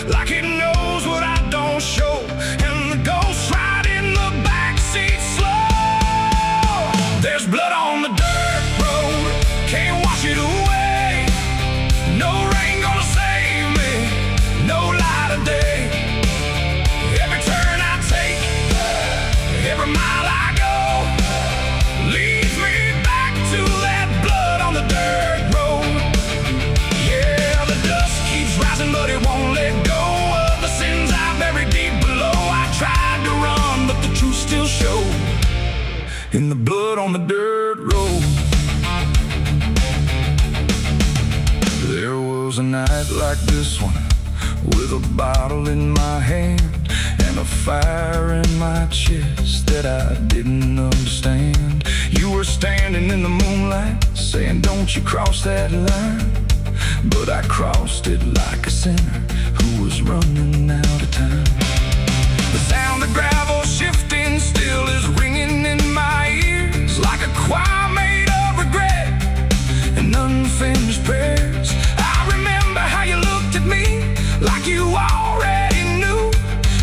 like it knows what I don't show, and the ghost ride in the backseat slow. There's blood on the dirt road, can't wash it away. No rain gonna save me, no light of day. Every turn I take, every mile I go, leads me back to that blood on the dirt road. Yeah, the dust keeps rising, but it won't let go of the sins I buried deep below. I tried to run, but the truth still showed in the blood on the dirt road. There was a night like this one, with a bottle in my hand and a fire in my chest that I didn't understand. You were standing in the moonlight, saying don't you cross that line. But I crossed it like a sinner who was running out of time. The sound of gravel shifting still is ringing in my ears, like a choir made of regret and unfinished prayers. I remember how you looked at me like you already knew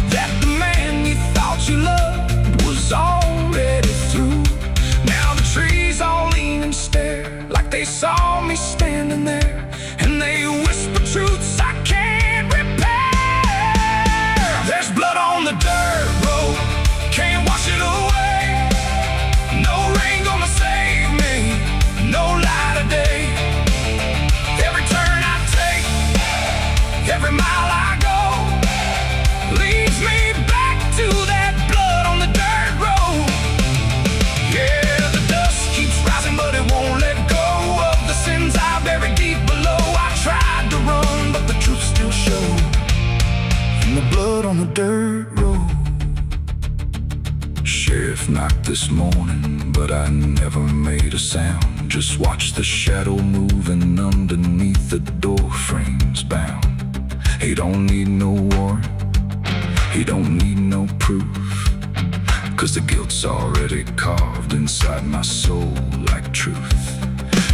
that the man you thought you loved was already through. Now the trees all lean and stare like they saw me standing there, and they whisper truths I can't repair. There's blood on the dirt road, can't wash it away. No rain gonna save me, no light of day. Every turn I take, every mile I go, leads me back to that blood on the dirt road. Yeah, the dust keeps rising, but it won't let go of the sins I buried deep below. I tried to run, but the truth still showed in the blood on the dirt road. Sheriff knocked this morning, but I never made a sound. Just watched the shadow moving underneath the door frames bound. He don't need no warrant, he don't need no proof, 'cause the guilt's already carved inside my soul like truth.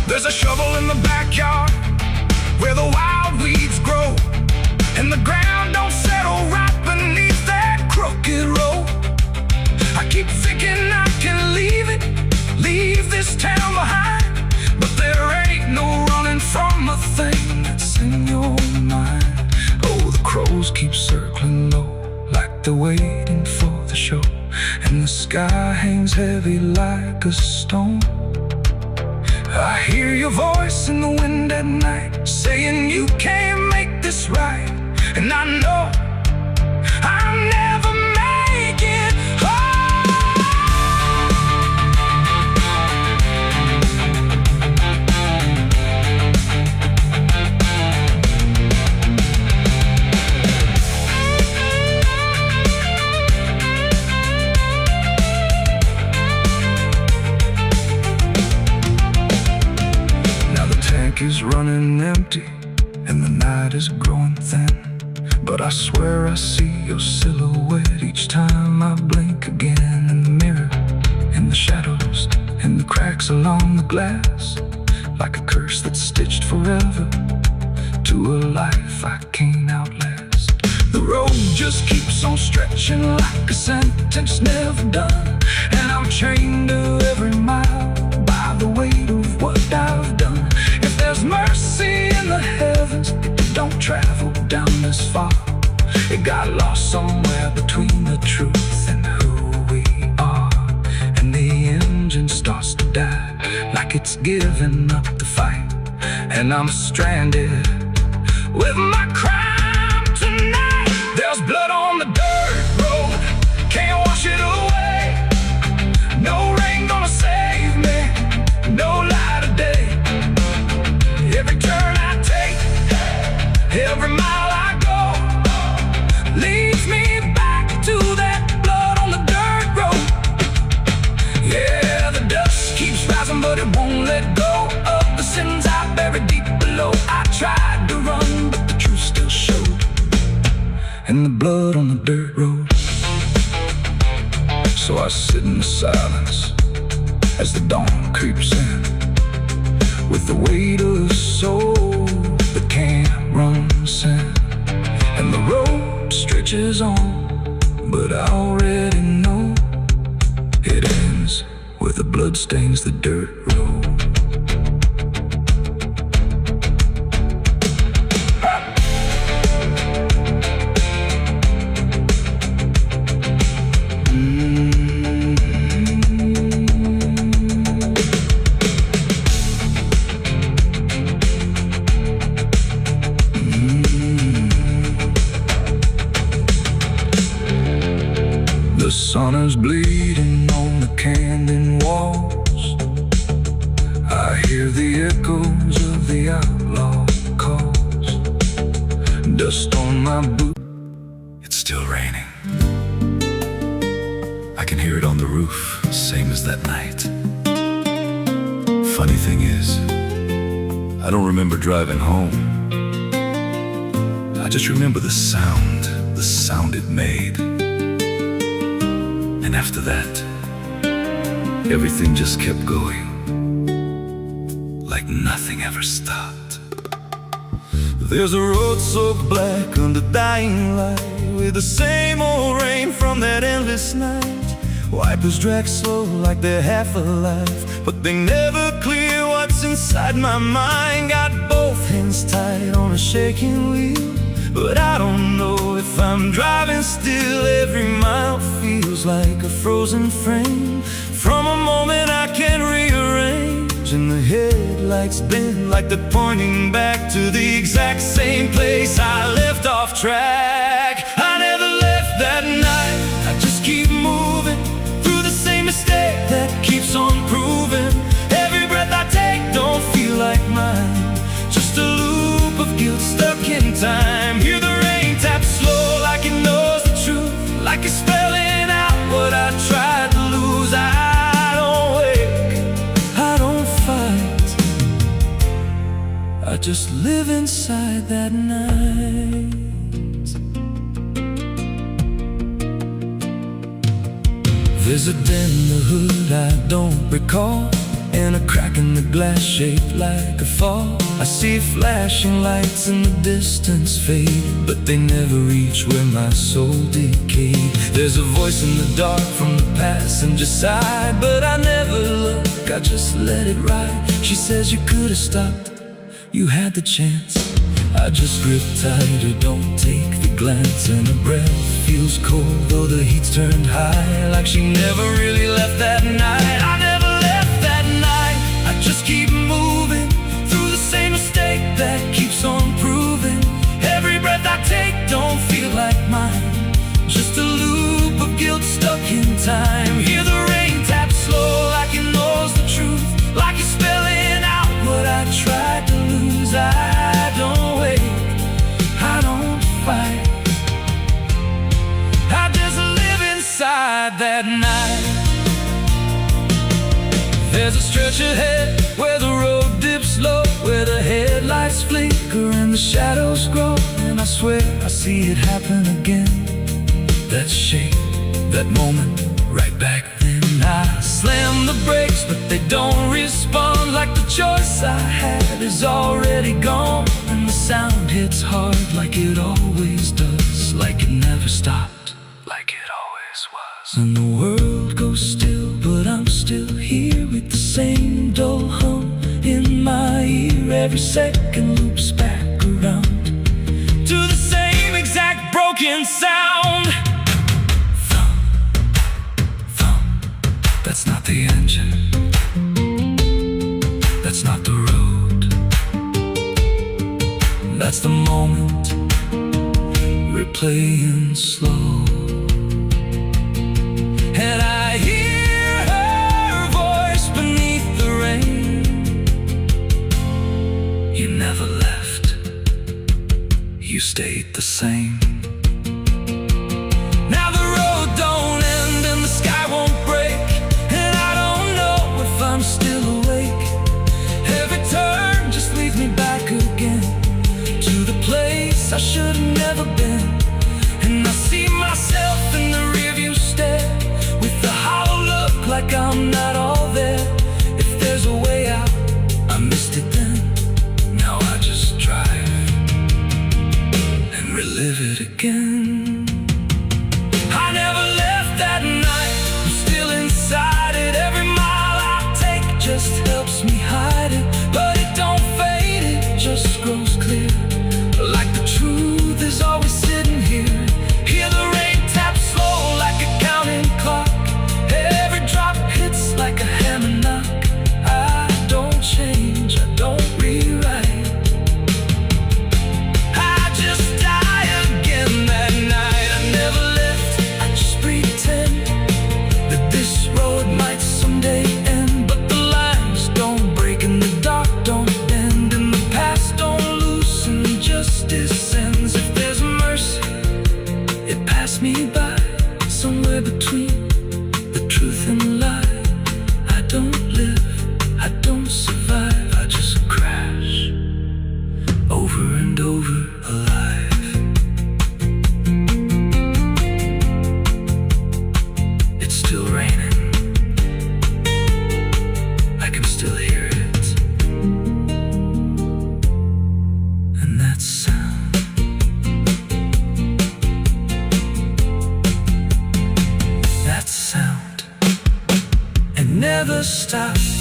There's a shovel in the backyard where the wild weeds grow, and the ground don't settle right beneath that crooked road. I keep thinking I can leave it, leave this town behind, but there ain't no running from a thing that's in your mind. Oh, the crows keep circling low, like they're waiting for the show, and the sky hangs heavy like a stone. I hear your voice in the wind at night, saying you can't make this right, and I know I'll never make it home. Is running empty and the night is growing thin, but I swear I see your silhouette each time I blink again. In the mirror, in the shadows, in the cracks along the glass, like a curse that's stitched forever to a life I can't outlast. The road just keeps on stretching like a sentence never done, and I'm chained to every mile by the weight of what I've done. If there's mercy in the heavens, don't travel down this far. It got lost somewhere between the truth and who we are. And the engine starts to die, like it's giving up the fight. And I'm stranded with my crime tonight. There's blood on the dirt road, can't wash it away. No rain gonna save me, no light of day. Every turn I take, every mile I go, leads me back to that blood on the dirt road. Yeah, the dust keeps rising, but it won't let go of the sins I buried deep below. I tried to run, but the truth still showed, and the blood on the dirt road. So I sit in the silence as the dawn creeps in, with the weight of a soul that can't run sin. And the road stretches on, but I already know it ends where the blood stains the dirt road. The sun is bleeding on the canyon walls. I hear the echoes of the outlaw calls. Dust on my boot. It's still raining. I can hear it on the roof, same as that night. Funny thing is, I don't remember driving home. I just remember the sound it made. And after that, everything just kept going, like nothing ever stopped. There's a road so black under dying light, with the same old rain from that endless night. Wipers drag slow like they're half alive, but they never clear what's inside my mind. Got both hands tied on a shaking wheel, but I don't know if I'm driving still. Every mile feels like a frozen frame from a moment I can't rearrange. And the headlights bend like they're pointing back to the exact same place I left off track. I never left that night, I just keep moving through the same mistake that keeps on proving. Every breath I take don't feel like mine, just a loop of guilt stuck in time. Hear the rain tap slow like it knows the truth, like it's spelling out what I tried to lose. I don't wake, I don't fight, I just live inside that night. There's a dent in the hood I don't recall, and a crack in the glass shaped like a fall. I see flashing lights in the distance fade, but they never reach where my soul decayed. There's a voice in the dark from the passenger side, but I never look, I just let it ride. She says you could have stopped, you had the chance. I just grip tighter, don't take the glance. And her breath feels cold, though the heat's turned high, like she never really left that night. I never left that night, I just keep moving through the same mistake that keeps on proving. Every breath I take don't feel like mine, just a loop of guilt stuck in time. Hear the rain tap slow like it knows the truth, like it's spelling out what I tried to lose. I don't wait, I don't fight, I just live inside that night. There's a stretch ahead where the road dips low, where the headlights flicker and the shadows grow. And I swear I see it happen again, that shape, that moment, right back then. I slam the brakes, but they don't respond, like the choice I had is already gone. And the sound hits hard like it always does, like it never stopped, like it always was. And the world goes still, but I'm still here with the same dull hum in my ear. Every second loops back around to the same exact engine sound. Thump, thump. That's not the engine. That's not the road. That's the moment replaying slow. And I hear her voice beneath the rain. You never left. You stayed the same. Now the road don't end and the sky won't break, and I don't know if I'm still awake. Every turn just leads me back again to the place I should have never been. And I see myself in the rearview stare, with the hollow look like I'm not all there. If there's a way out, I missed it then. Now I just drive and relive it again. I never left that night, I'm still inside it. Every mile I take just helps me hide it, but it don't fade, it just grows clear. Like the truth is always sitting here. Hear the rain tap slow like a counting clock. Every drop hits like a hammer knock. I don't change, I don't rewrite. I just die again that night. I never left, I just pretend that this road might someday end. But the lines don't break and the dark don't bend, and the past don't loosen, justice ends. If there's mercy, it passed me by, somewhere between the truth and lie. I don't live, I don't survive, I just crash over and over alive. It's still raining, I can still hear it. And that sound, that sound, it never stops.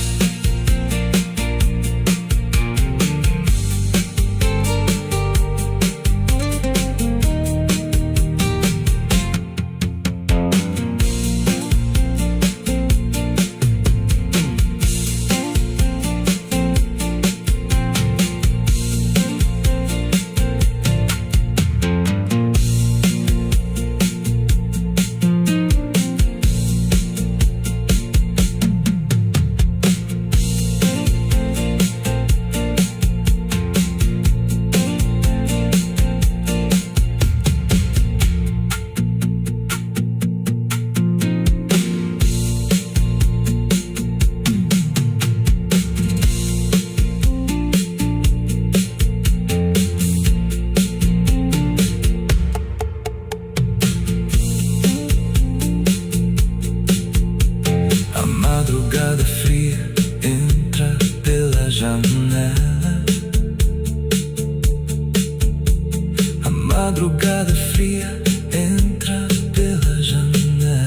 A madrugada fria entra pela janela. A madrugada fria entra pela janela.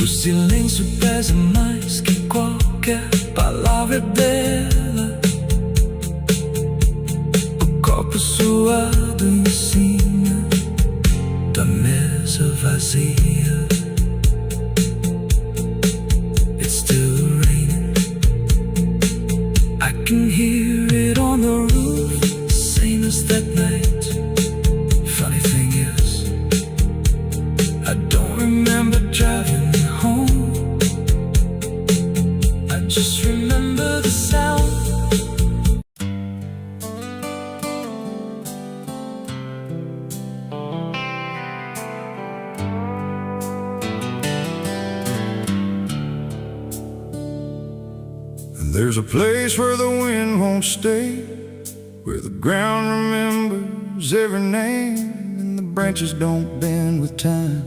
O silêncio pesa mais que qualquer palavra dela. O copo suado em cima da mesa vazia. It's still raining, I can hear it on the roof, same as that night. Funny thing is, I don't remember driving home. I just remember the sound. There's a place where the wind won't stay, where the ground remembers every name, and the branches don't bend with time.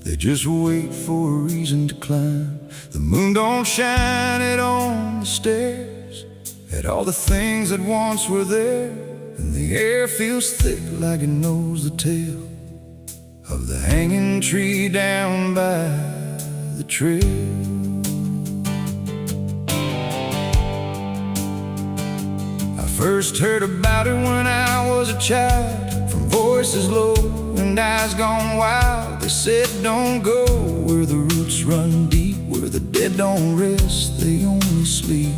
They just wait for a reason to climb. The moon don't shine it on the stairs, at all the things that once were there, and the air feels thick like it knows the tale of the hanging tree down by the trail. I First heard about it when I was a child, from voices low and eyes gone wild. They said don't go where the roots run deep, where the dead don't rest, they only sleep.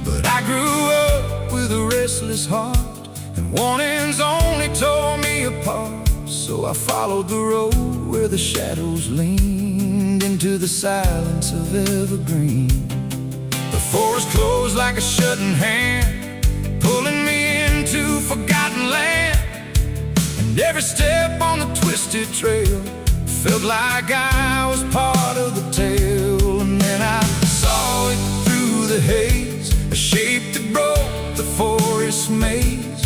But I grew up with a restless heart, and warnings only tore me apart. So I followed the road where the shadows leaned into the silence of evergreen. The forest closed like a shutting hand, pulling me into forgotten land. And every step on the twisted trail felt like I was part of the tale. And then I saw it through the haze, a shape that broke the forest maze,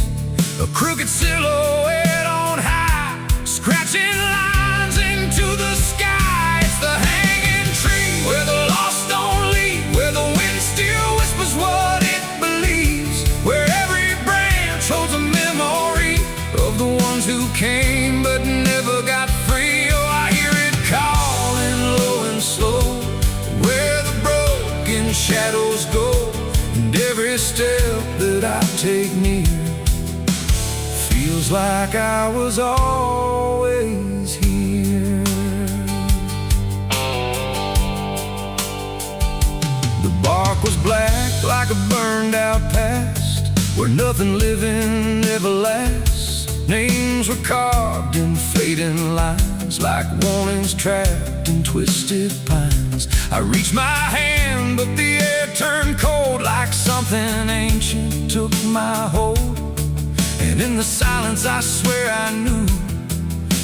a crooked silhouette on high, scratching lines into the sky. It's the hanging tree where the lost don't leave, where the wind still whispers what it believes, where every branch holds a memory of the ones who came but never got free. Oh, I hear it calling low and slow, where the broken shadows go, and every step that I take near feels like I was always here. The bark was black like a burned out past, where nothing living ever lasts. Names were carved in fading lines, like warnings trapped in twisted pines. I reached my hand, but the air turned cold, like something ancient took my hold. And in the silence I swear I knew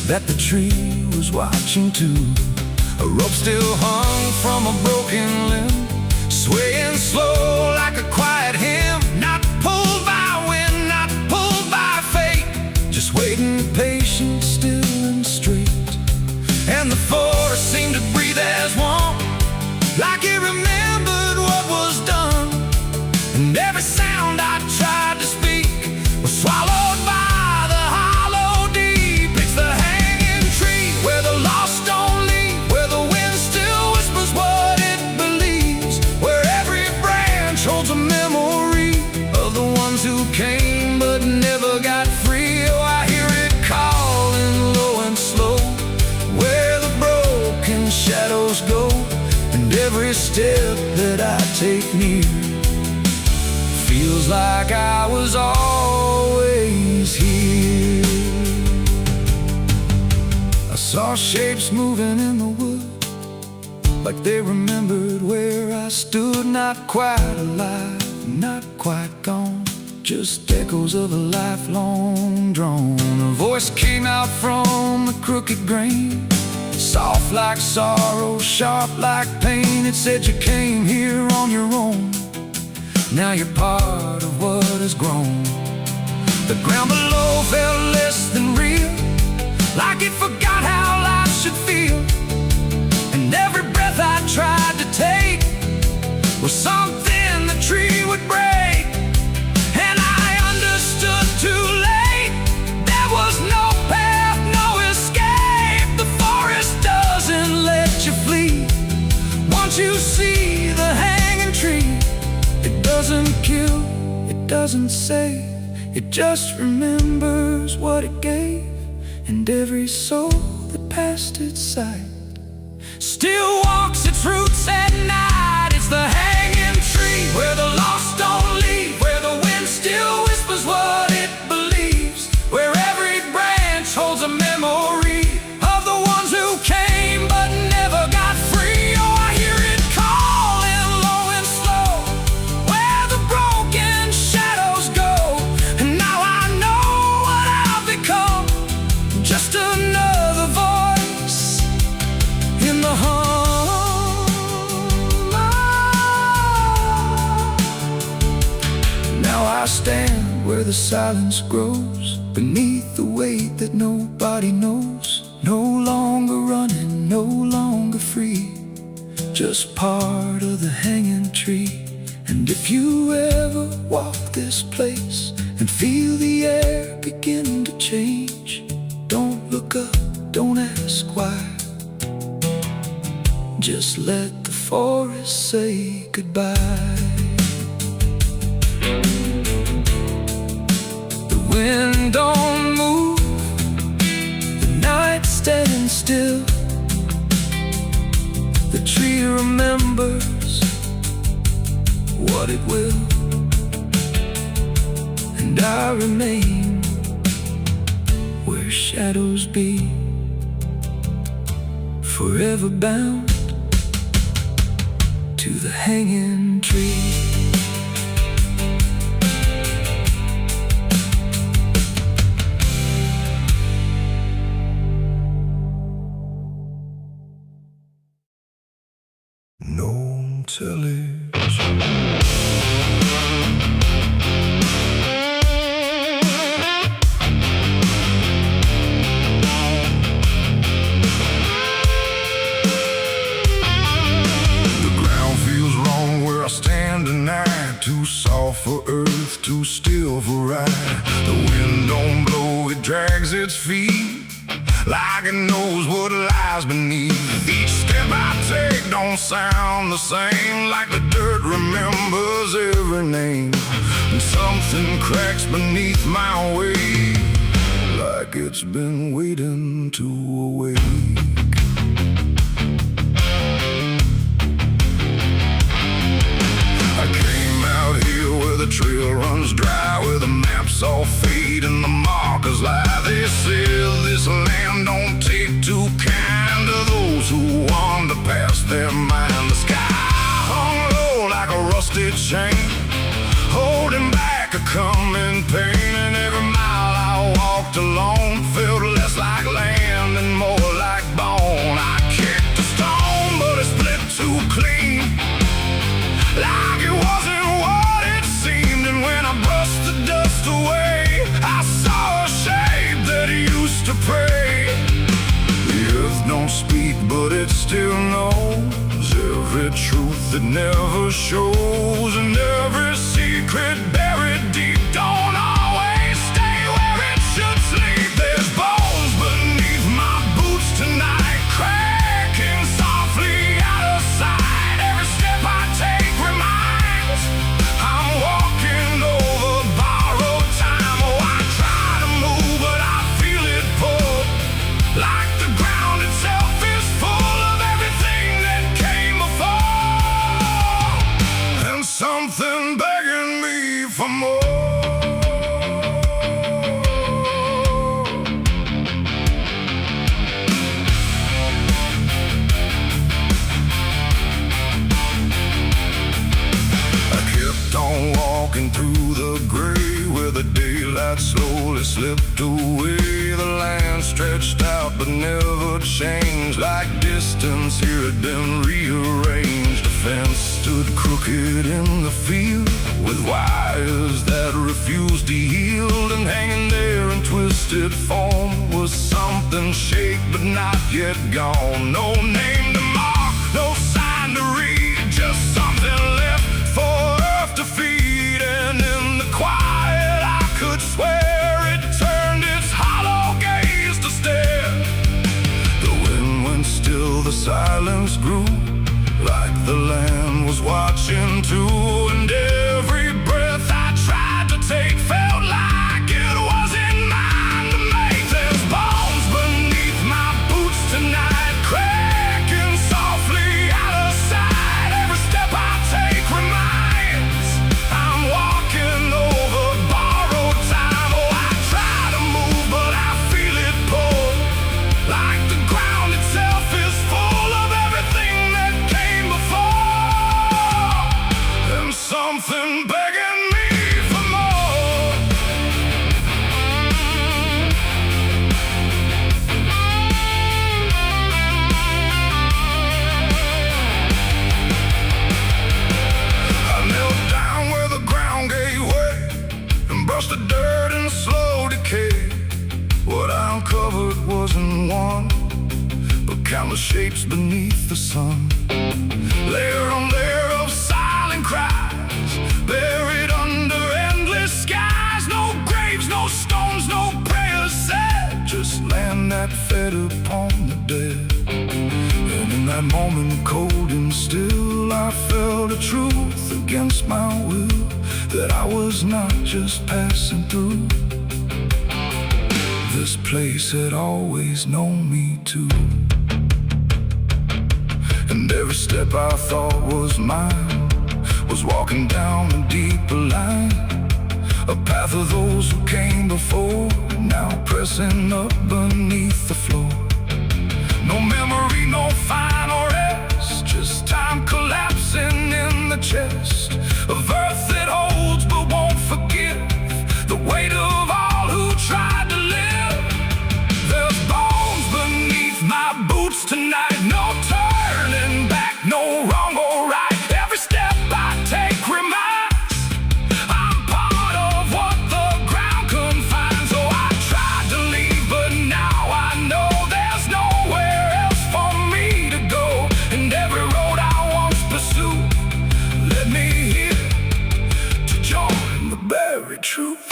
that the tree was watching too. A rope still hung from a broken limb, swaying slow like a quiet hymn. Not pulled by wind, not pulled by fate, just waiting patient, still and straight. And the forest seemed to breathe as one, like it remembered what was done. And every sound I tried to speak was swallowed by the hollow deep. It's the hanging tree where the lost don't leave, where the wind still whispers what it believes, where every branch holds a memory of the ones who came but never got free. Oh, I hear it calling low and slow, where the broken shadows go, and every step that I take near feels like I was always here. I saw shapes moving in the wood, like they remembered where I stood. Not quite alive, not quite gone, just echoes of a lifelong drone. A voice came out from the crooked grain, soft like sorrow, sharp like pain. It said you came here on your own, now you're part of what has grown. The ground below felt less than real, like it forgot how life should feel. And every breath I tried to take was something the tree would break. And I understood too late, there was no path, no escape. The forest doesn't let you flee. Once you see the hanging tree, it doesn't kill, it doesn't save, it just remembers what it gave. And every soul that passed its sight still walks its roots at night. It's the hanging tree where the lost don't leave, where the wind still whispers what it believes, where every branch holds a memory of the ones who came but never got free. Oh, I hear it calling low and slow, where the broken shadows go. And now I know what I've become, just another voice in the hum. Now I stand where the silence grows, beneath the weight that nobody knows. No longer running, no longer free, just part of the hanging tree. And if you ever walk this place and feel the air begin to change, don't look up, don't ask why, just let the forest say goodbye. wind don't move, the night standing still. The tree remembers what it will, and I remain where shadows be, forever bound to the hanging tree. No television. Too soft for earth, too still for ride. The wind don't blow, it drags its feet like it knows what lies beneath. Each step I take don't sound the same, like the dirt remembers every name. And something cracks beneath my weight, like it's been waiting to awake. The trail runs dry, where the maps all fade and the markers lie. They say this land don't take too kind to those who wander past their mind. The sky hung low like a rusted chain, holding back a coming pain. And every mile I walked alone felt less like land and more like bone. I kicked a stone, but it split too clean, like it wasn't when I brushed the dust away. I saw a shape that used to pray. The earth don't speak, but it still knows every truth that never shows, and every secret buried deep don't always stay where it should sleep. There's bones beneath my boots tonight, cracking softly out of sight. Every step I take reminds I'm walking over borrowed time. Oh, I try to move, but I feel it pull, like the ground itself is full of everything that came before, and something begging me for more. Walking through the gray, where the daylight slowly slipped away. The land stretched out but never changed, like distance here had been rearranged. A fence stood crooked in the field, with wires that refused to yield. And hanging there in twisted form was something shake but not yet gone. No name to mark, no sign to read, just something left for earth to feed. And in the quiet I could swear it turned its hollow gaze to stare. The wind went still, the silence grew, like the land was watching too. And every breath I tried to take felt like it wasn't mine to make. There's bones beneath my boots tonight, cracking softly out of sight. Every step I take reminds I'm walking over borrowed time. Oh, I try to move, but I feel it pull, like the ground itself is full of everything that came before, and something begging me for more. I knelt down where the ground gave way and brushed the dirt in slow decay. What I uncovered wasn't one, but countless shapes beneath the sun. Layer on layer of silent cries, buried under endless skies. No graves, no stones, no prayers said, just land that fed upon the dead. And in that moment, cold and still, I felt a truth against my will, that I was not just passing through, this place had always known me too. And every step I thought was mine was walking down a deeper line, a path of those who came before, now pressing up beneath the floor. No memory, no final rest, just time collapsing in the chest of earth that holds but won't forgive the weight of all who tried to live. There's bones beneath my boots tonight, no turning back, no wrong or right. Every step I take reminds I'm part of what the ground confines. So I tried to leave, but now I know there's nowhere else for me to go. And every road I once pursued led me here to join the buried truth.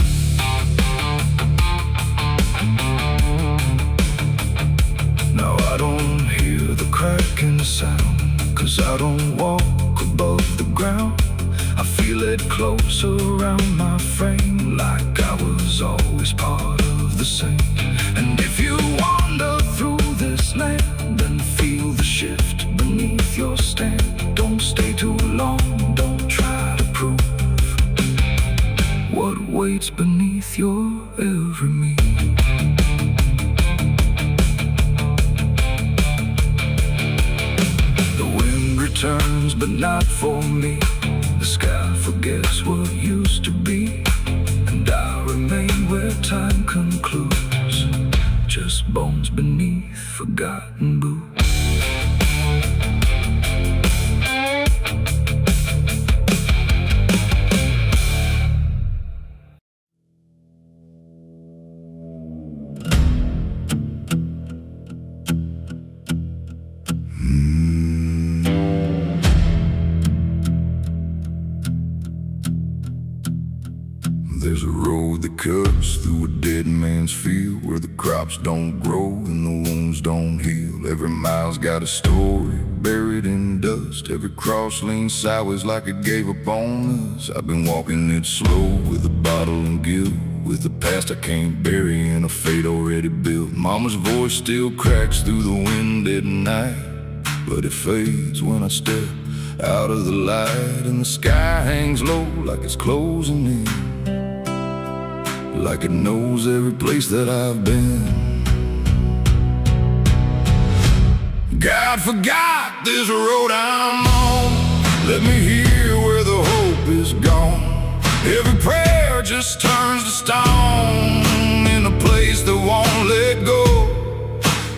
Now I don't hear the cracking sound, 'cause I don't walk above the ground. I feel it close around my frame, like I was always part of the same. And if you wander through this land and feel the shift beneath your stand, don't stay too long, don't try to prove what waits beneath your every move. Turns, but not for me. The sky forgets what used to be, and I remain where time concludes, just bones beneath forgotten boots. There's a road that cuts through a dead man's field, where the crops don't grow and the wounds don't heal. Every mile's got a story buried in dust. Every cross leans sideways like it gave up on us. I've been walking it slow with a bottle and guilt, with the past I can't bury in a fate already built. Mama's voice still cracks through the wind at night, but it fades when I step out of the light. And the sky hangs low like it's closing in, like it knows every place that I've been. God forgot this road I'm on, let me hear where the hope is gone. Every prayer just turns to stone in a place that won't let go.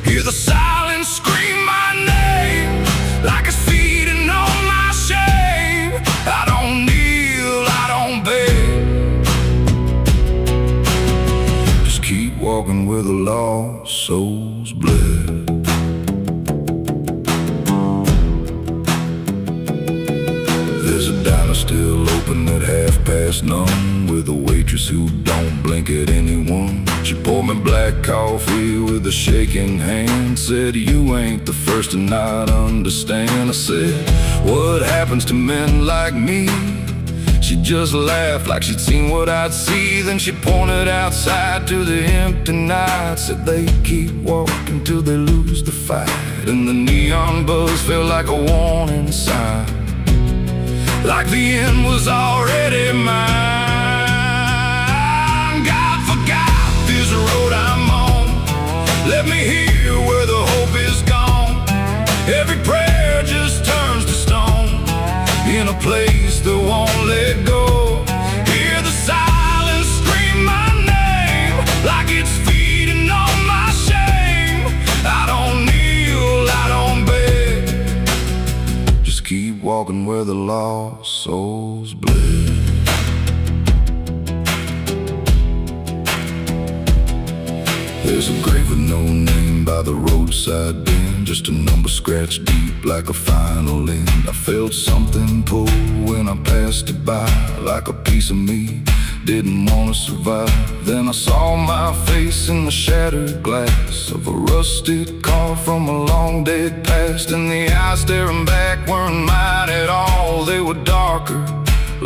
Hear the silence scream my name, like it's feeding on my shame. I don't kneel, I don't beg, keep walking where the lost souls bled. There's a diner still open at 9:30, with a waitress who don't blink at anyone. She poured me black coffee with a shaking hand, said, "You ain't the first to not understand." I said, "What happens to men like me?" She just laughed like she'd seen what I'd see. Then she pointed outside to the empty night, said they keep walking till they lose the fight. And the neon buzz felt like a warning sign, like the end was already mine. God forgot this road I'm on, let me hear where the hope is gone. Every prayer just turns to stone in a place that won't let go. Hear the silence scream my name, like it's feeding on my shame. I don't kneel, I don't beg, just keep walking where the lost souls bled. There's a grave with no name by the roadside bend, just a number scratched deep like a final end. I felt something pull when I passed it by, like a piece of me didn't want to survive. Then I saw my face in the shattered glass of a rusted car from a long dead past, and the eyes staring back weren't mine at all. They were darker,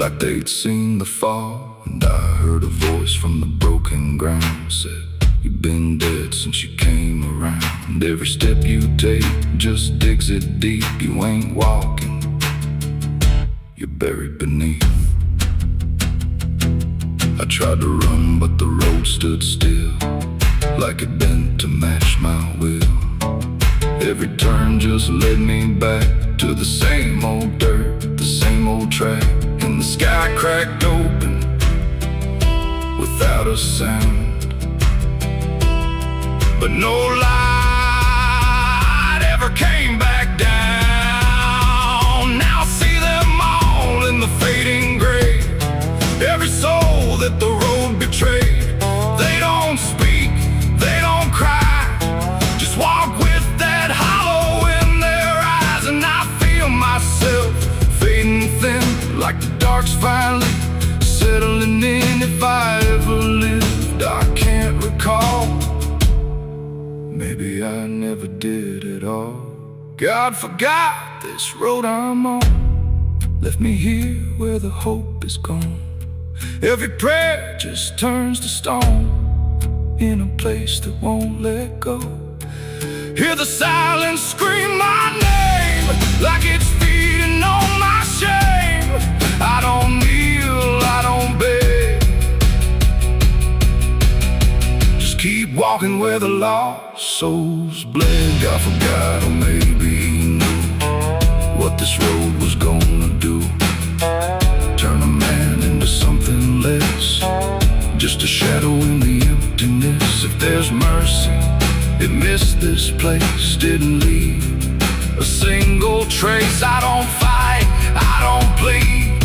like they'd seen the fall. And I heard a voice from the broken ground said, You've been dead since you came around. Every step you take just digs it deep. You ain't walking, you're buried beneath. I tried to run, but the road stood still, like it bent to match my will. Every turn just led me back to the same old dirt, the same old track. And the sky cracked open without a sound, but no light ever came back down. Now I see them all in the fading gray. Every soul that the road betrayed. They don't speak, they don't cry, just walk with that hollow in their eyes. And I feel myself fading thin, like the dark's finally settling in. If I ever lived, I can't recall. Maybe I never did at all. God forgot this road I'm on, left me here where the hope is gone. Every prayer just turns to stone, in a place that won't let go. Hear the silence scream my name, like it's feeding on my shame. I don't kneel, I don't beg, just keep walking where the lost souls bled. God forgot, or maybe he knew what this road was gonna do. Turn a man into something less, just a shadow in the emptiness. If there's mercy, it missed this place, didn't leave a single trace. I don't fight, I don't plead,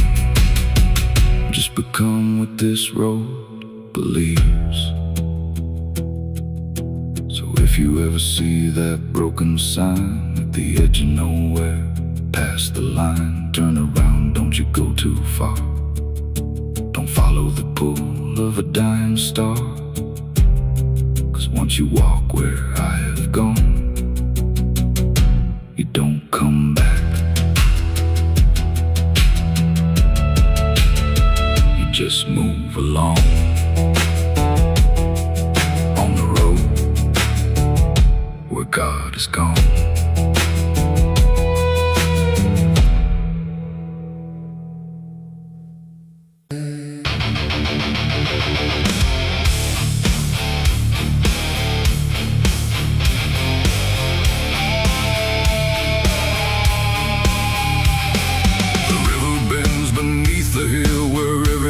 just become what this road believes. So if you ever see that broken sign at the edge of nowhere, past the line, turn around, don't you go too far. Don't follow the pull of a dying star, 'cause once you walk where I have gone, you don't come back. You just move along on the road where God is gone.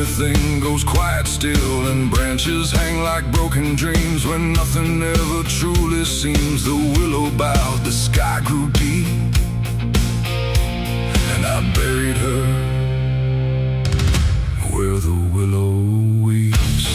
Everything goes quiet still, and branches hang like broken dreams. When nothing ever truly seems, the willow bowed, the sky grew deep, and I buried her where the willow weeps.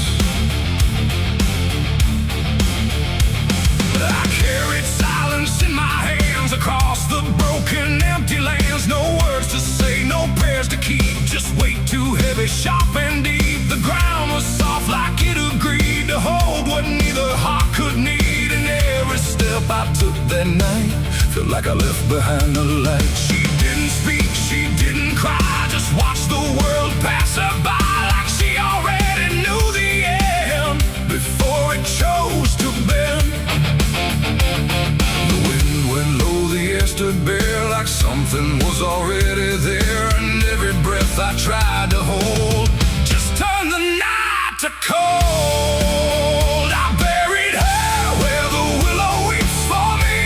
I carried silence in my hands across the broken empty lands. No words to say, no prayers to keep, just weight too heavy, sharp and deep. The ground was soft like it agreed to hold what neither heart could need. And every step I took that night felt like I left behind a light. She didn't speak, she didn't cry, just watched the world pass her by, like she already knew the end before it chose to bend. The wind went low, the air stood bare, like something was already there. And every breath I tried to hold just turned the night to cold. I buried her where the willow weeps for me,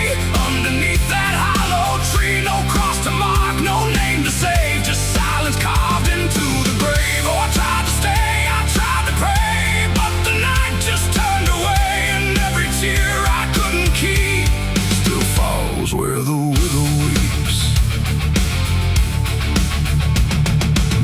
underneath that hollow tree. No cross to mark, no name to save, just silence carved into the grave. Oh, I tried to stay, I tried to pray, but the night just turned away. And every tear I couldn't keep still falls where the willow weeps.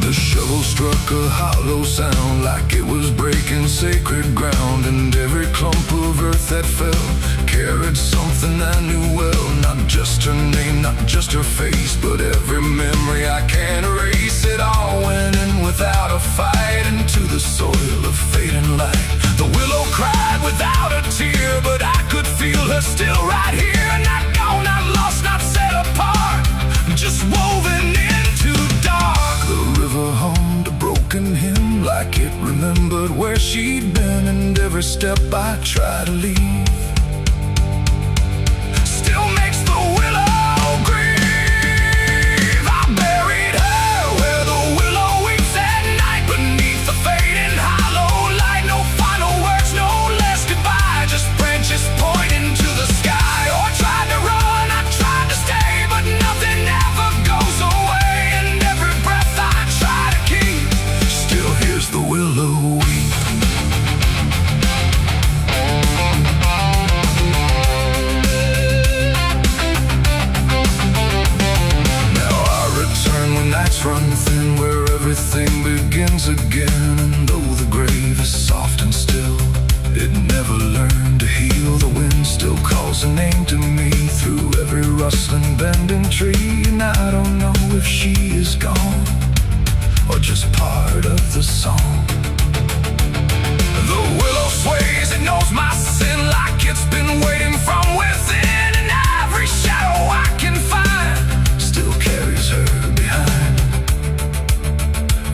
The shovel struck a hollow sound, like it was breaking sacred ground. And every clump of earth that fell carried something I knew well. Not just her name, not just her face, but every memory I can't erase. It all went in without a fight, into the soil of fading light. The willow cried without a tear, but I could feel her still right here. Not gone, not lost, not set apart, just woven into dark. The river hummed a broken hymn, like it remembered where she'd been. And every every step I try to leave still makes the willow grieve. I buried her where the willow weeps at night beneath the fading hollow light. No final words, no less goodbye, just branches pointing to the sky. Or tried to run, I tried to stay, but nothing ever goes away. And every breath I try to keep still hears the willow weep. Nights run thin where everything begins again. And though the grave is soft and still, it never learned to heal. The wind still calls a name to me through every rustling bending tree. And I don't know if she is gone or just part of the song. The willow sways, it knows my sin like it's been waiting from within. And every shadow I can find still carries her behind.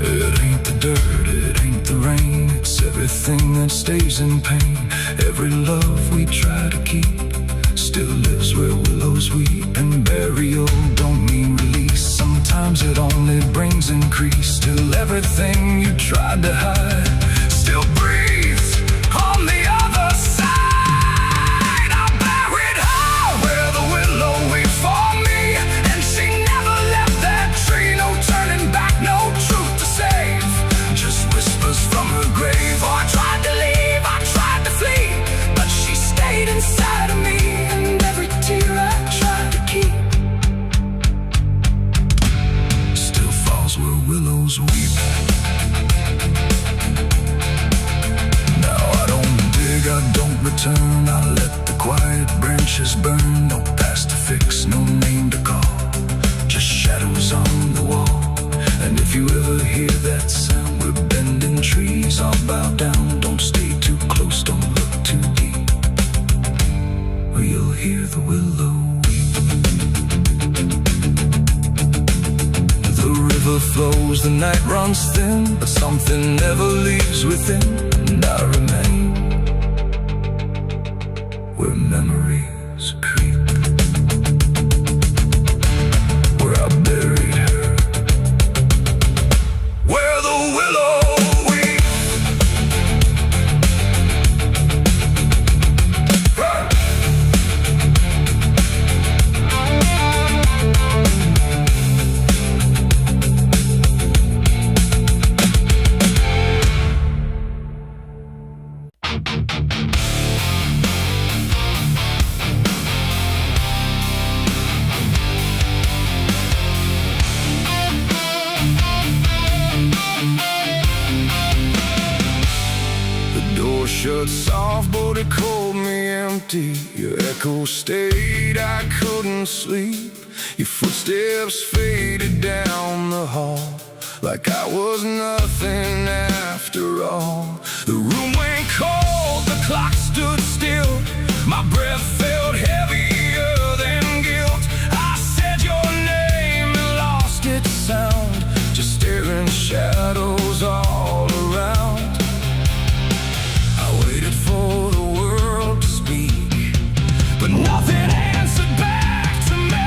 It ain't the dirt, it ain't the rain, it's everything that stays in pain. Every love we try to keep still lives where willows weep. And burial don't mean release, sometimes it only brings increase. Still everything you tried to hide still breathes on the other side. I buried her where the willow weeps for me, and she never left that tree. No turning back, no truth to save, just whispers from her grave. Oh, I tried to leave, I tried to flee, but she stayed inside of me. And every tear I tried to keep still falls where willows weep. Now I don't dig, I don't return, I let the quiet branches burn. No past to fix, no name to call, just shadows on the wall. And if you ever hear that sound, we're bending trees, I'll bow down. Don't stay too close, don't look too deep, or you'll hear the willow weep. The river flows, the night runs thin, but something never leaves within. And I remain where memories creep, where I buried her, where the willow weep. Shut soft, but it called me empty. Your echo stayed, I couldn't sleep. Your footsteps faded down the hall like I was nothing after all. The room went cold, the clock stood still. My breath felt heavier than guilt. I said your name and lost its sound, just staring shadows all around. Waited for the world to speak, but nothing answered back to me.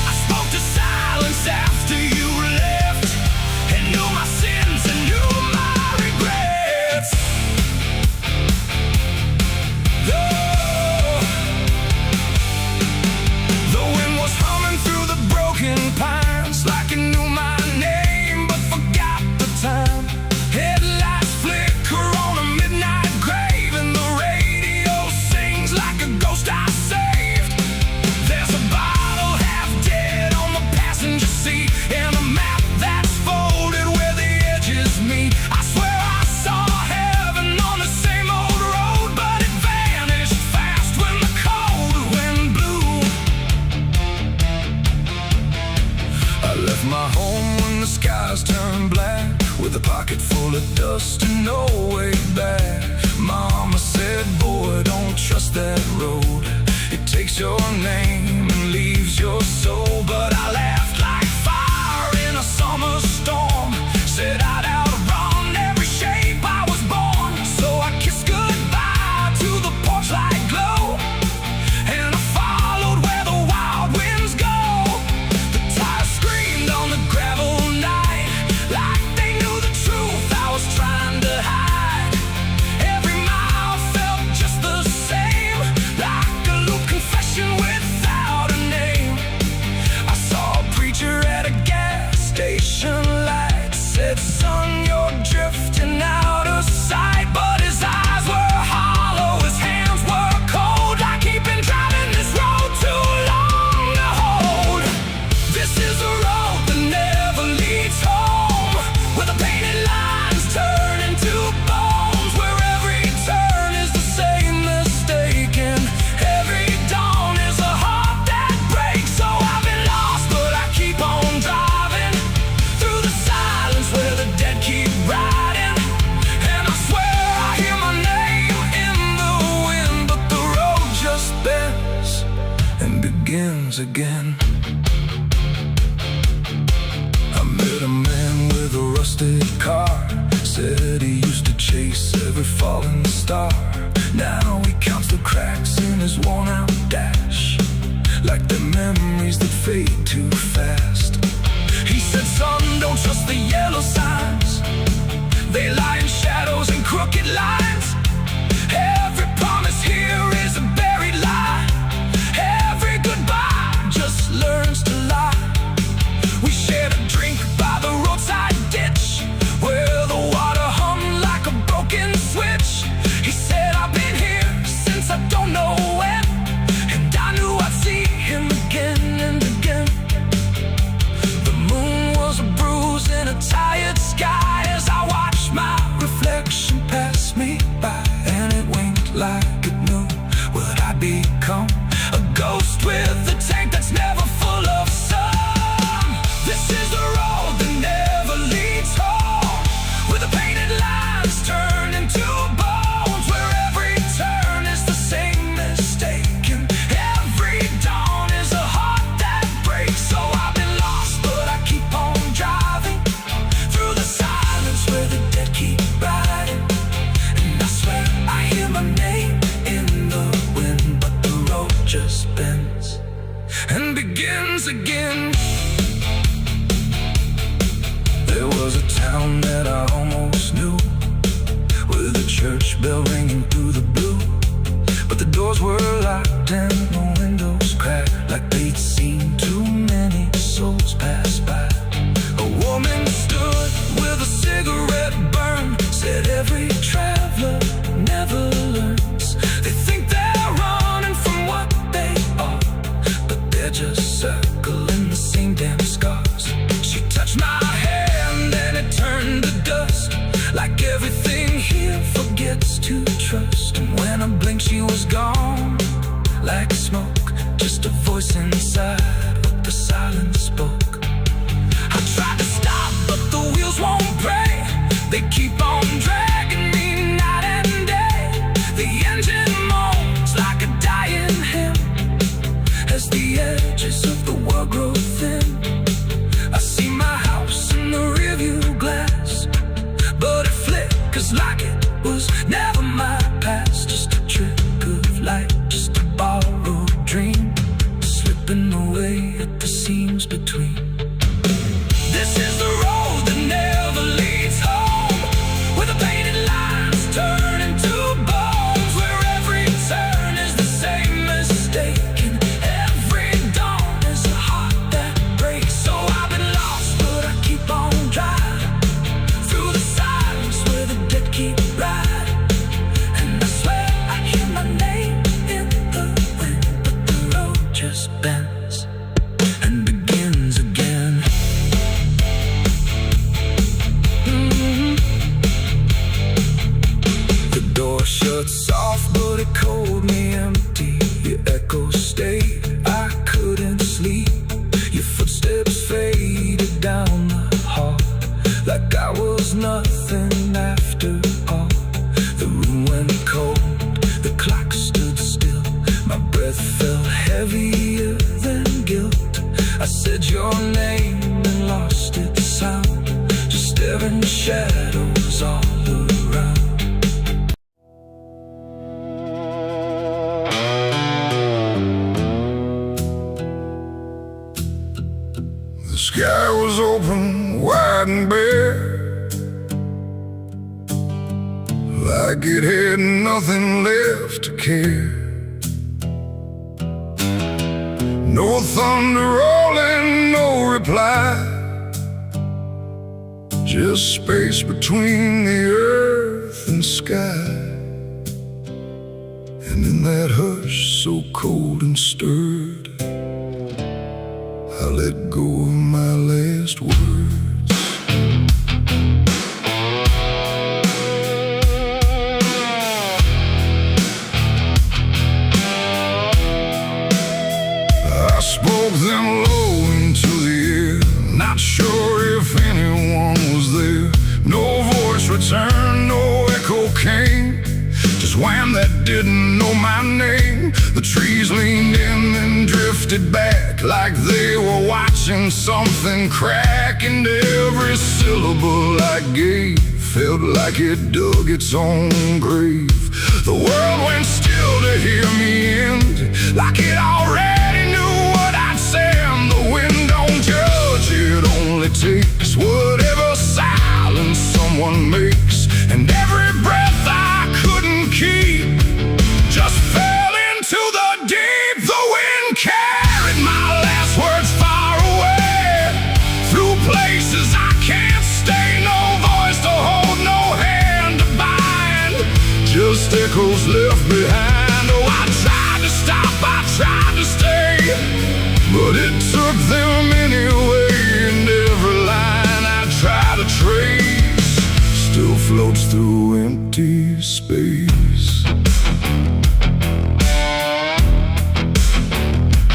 I spoke to silence after you left, and knew my sins and knew my regrets. The wind was humming through the broken pines like it knew my name but forgot the time. Headlights flicker on a midnight grave, and the radio sings like a ghost I saved. There's a bottle half dead on the passenger seat, and a map that's folded where the edges meet. I swear I saw heaven on the same old road, but it vanished fast when the cold wind blew. I left my home when the skies turned black, with a pocket full of dust and no way back. Mama said, boy, don't trust that road. It takes your name and leaves your soul. But I laughed like fire in a summer storm, said I'd outrun every shape I was born. So I kissed goodbye begins again. I met a man with a rusted car, said he used to chase every falling star. Now he counts the cracks in his worn-out dash, like the memories that fade too fast. He said, son, don't trust the yellow signs. They lie in shadows and crooked lines. Every promise here is a buried lie. Every goodbye just learns to lie. We shared a drink by the roadside ditch, where the water hummed like a broken switch. He said, I've been here since I don't know when, and I knew I'd see him again and again. The moon was a bruise in a tired sky as I watched my reflection pass me by, and it winked like it knew what I'd become. A ghost with a tank that's never full of sun. This is the road that never leads home, where the painted lines turn into bones, where every turn is the same mistake, and every dawn is a heart that breaks. So I've been lost, but I keep on driving through the silence where the dead keep riding. And I swear I hear my name in the wind, but the road just bends and begins again. There was a town that I almost knew, with a church bell ringing through the blue, but the doors were locked and the windows cracked, like they'd seen too many souls pass by. A woman stood with a cigarette burn, said every traveler never learns. They think they're running from what they are, but they're just circling the same damn scars. She touched my hand and it turned to dust, like everything here forgets to trust. And when I blinked she was gone, like smoke, just a voice inside, but the silence spoke. I tried to stop, but the wheels won't break. They keep on dragging me night and day. The engine moans like a dying hymn, as the edges of the world grow thin. I see my house in the rearview glass, but it flickers like it was never my past. Just a trick of light, just a borrowed dream, slipping away at the seams between. This is the road that never leads home, where the painted lines turn into bones, where every turn is the same mistake, and every dawn is a heart that breaks. So I've been lost, but I keep on driving through the silence where the dead keep riding. And I swear I hear my name in the wind, but the road just bends and begins again. The door shut soft, but it cold me empty. Your echo stayed, I couldn't sleep. Your footsteps faded down the hall, like I was nothing after all. The room went cold, the clock stood still. My breath felt heavier than guilt. I said your name and lost its sound, just staring shadows all around. The sky was open, wide and bare, like it had nothing left to care. No thunder rolling, no reply, just space between the earth and sky. And in that hush so cold and stirred, I let go of my last words. I spoke them low into the air, not sure if anyone was there. No voice returned, no echo came, just wham that didn't know my name. The trees leaned in and drifted drifted back like they were watching something crack, and every syllable I gave felt like it dug its own grave. The world went still to hear me end, like it already knew what I'd say. And the wind don't judge, it only takes whatever silence someone makes. And every breath I couldn't keep just fell into the deep. The wind carried my last words far away, through places I can't stay. No voice to hold, no hand to bind, just echoes left behind. Oh, I tried to stop, I tried to stay, but it took them anyway. And every line I try to trace still floats through empty space.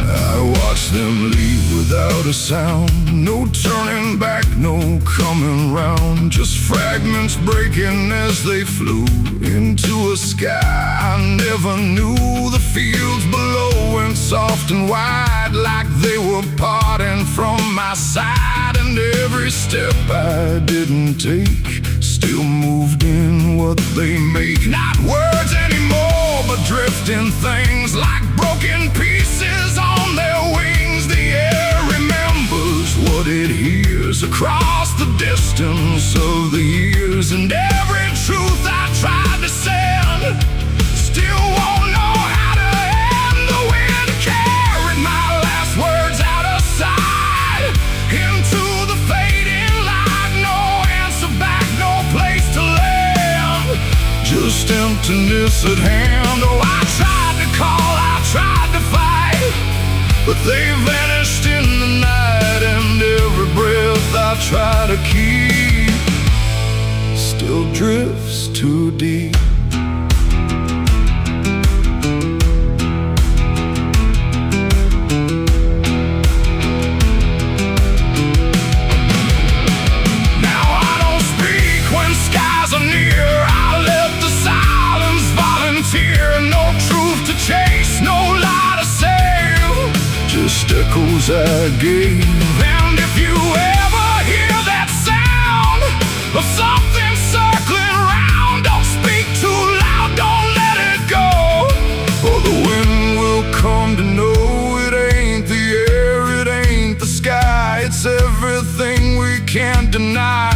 I watch them leave without a sound, no turning back, no coming round, just fragments breaking as they flew into a sky I never knew. The fields below went soft and wide, like they were parting from my side. And every step I didn't take still moved in what they make. Not words anymore, but drifting things, like broken pieces on their wings. The air remembers what it hears across the distance of the years. And every truth I tried to send still won't know how to end. The wind carried my last words out of sight, into the fading light. No answer back, no place to land, just emptiness at hand. Oh, I tried to call, I tried to fight, but they vanished in the night. And every breath I try to keep still drifts too deep. Now I don't speak when skies are near, I let the silence volunteer. No truth to chase, no lie to save, just echoes I gave. And if you ever hear that sound of something circling round, don't speak too loud, don't let it go, or the wind will come to know it ain't the air, it ain't the sky, it's everything we can't deny.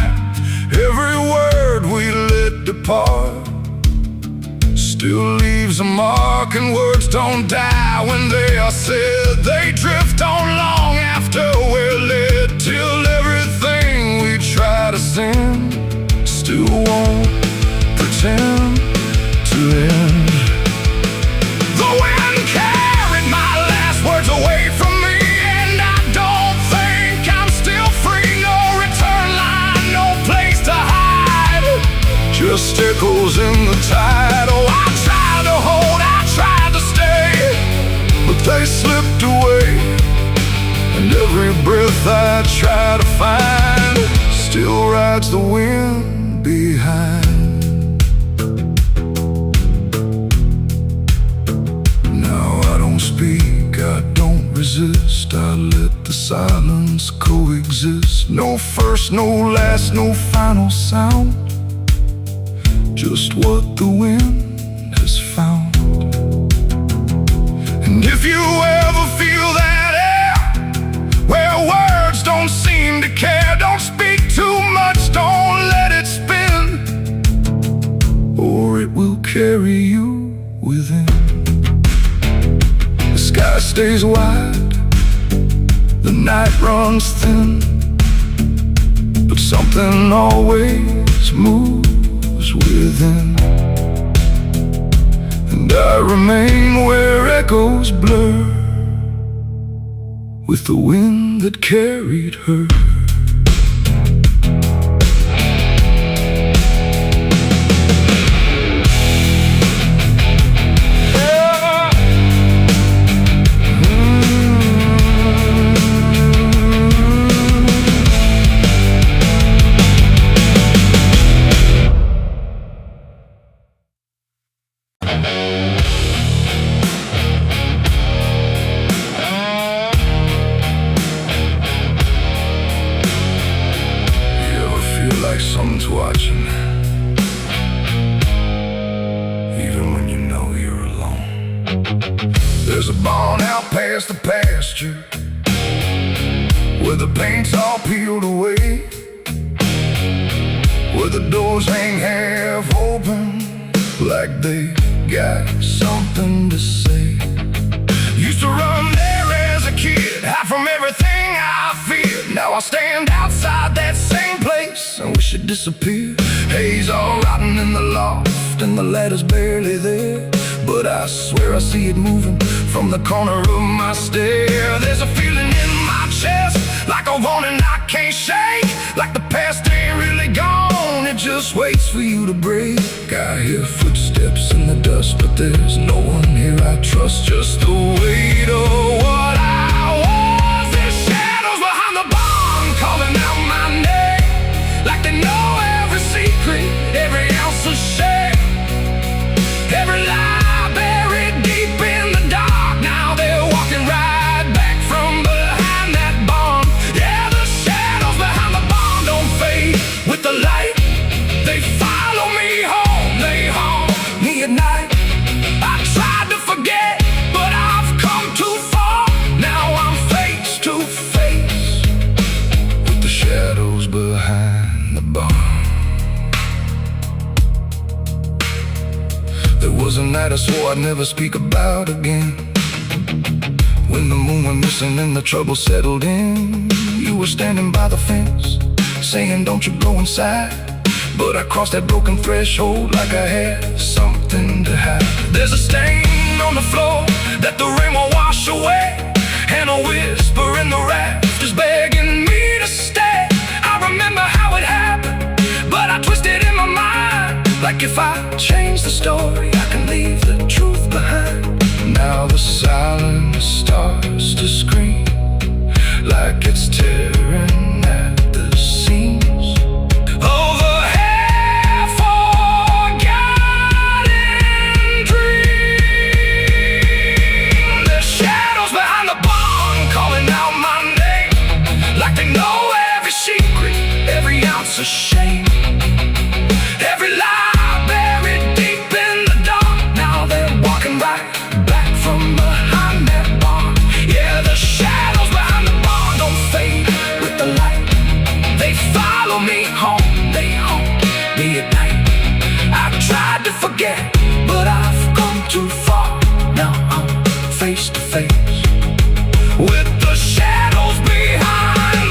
Every word we let depart still leaves a mark, and words don't die when they are said. They drift on long after we're lit, till everything we try to send still won't pretend to end. The wind carried my last words away from me, and I don't think I'm still free. No return line, no place to hide, just echoes in the tide. Oh, I tried to hold, I tried to stay, but they slipped away. And every breath I try to find still rides the wind behind. Now I don't speak, I don't resist, I let the silence coexist. No first, no last, no final sound, just what the wind has found. And if you ever feel that air, where words don't seem to care, don't speak too much, don't let it spin, or it will carry you within. The sky stays wide, the night runs thin, but something always moves within. And I remain where echoes blur, with the wind that carried her. There's a barn out past the pasture where the paint's all peeled away, where the doors hang half open like they got something to say. Used to run there as a kid, hide from everything I feared. Now I stand outside that same place and wish it disappeared. Haze all rotten in the loft and the ladder's barely there, but I swear I see it moving from the corner of my stair. There's a feeling in my chest, like a warning I can't shake, like the past ain't really gone, it just waits for you to break. I hear footsteps in the dust, but there's no one here I trust. Just the weight of what I was. There's shadows behind the barn calling out my name, like they know every secret, every ounce of shame, every lie buried deep in the dark. Now they're walking right back from behind that barn. Yeah, the shadows behind the barn don't fade with the light. They follow me home, they haunt me at night. I tried to forget, but I've come too far. Now I'm face to face with the shadows behind the barn. There was a night I swore I'd never speak about again, when the moon went missing and the trouble settled in. You were standing by the fence, saying don't you go inside, but I crossed that broken threshold like I had something to hide. There's a stain on the floor that the rain will wash away, and a whisper in the rafters begging me to stay. I remember how it happened, but I twisted in my mind, like if I change the story I can leave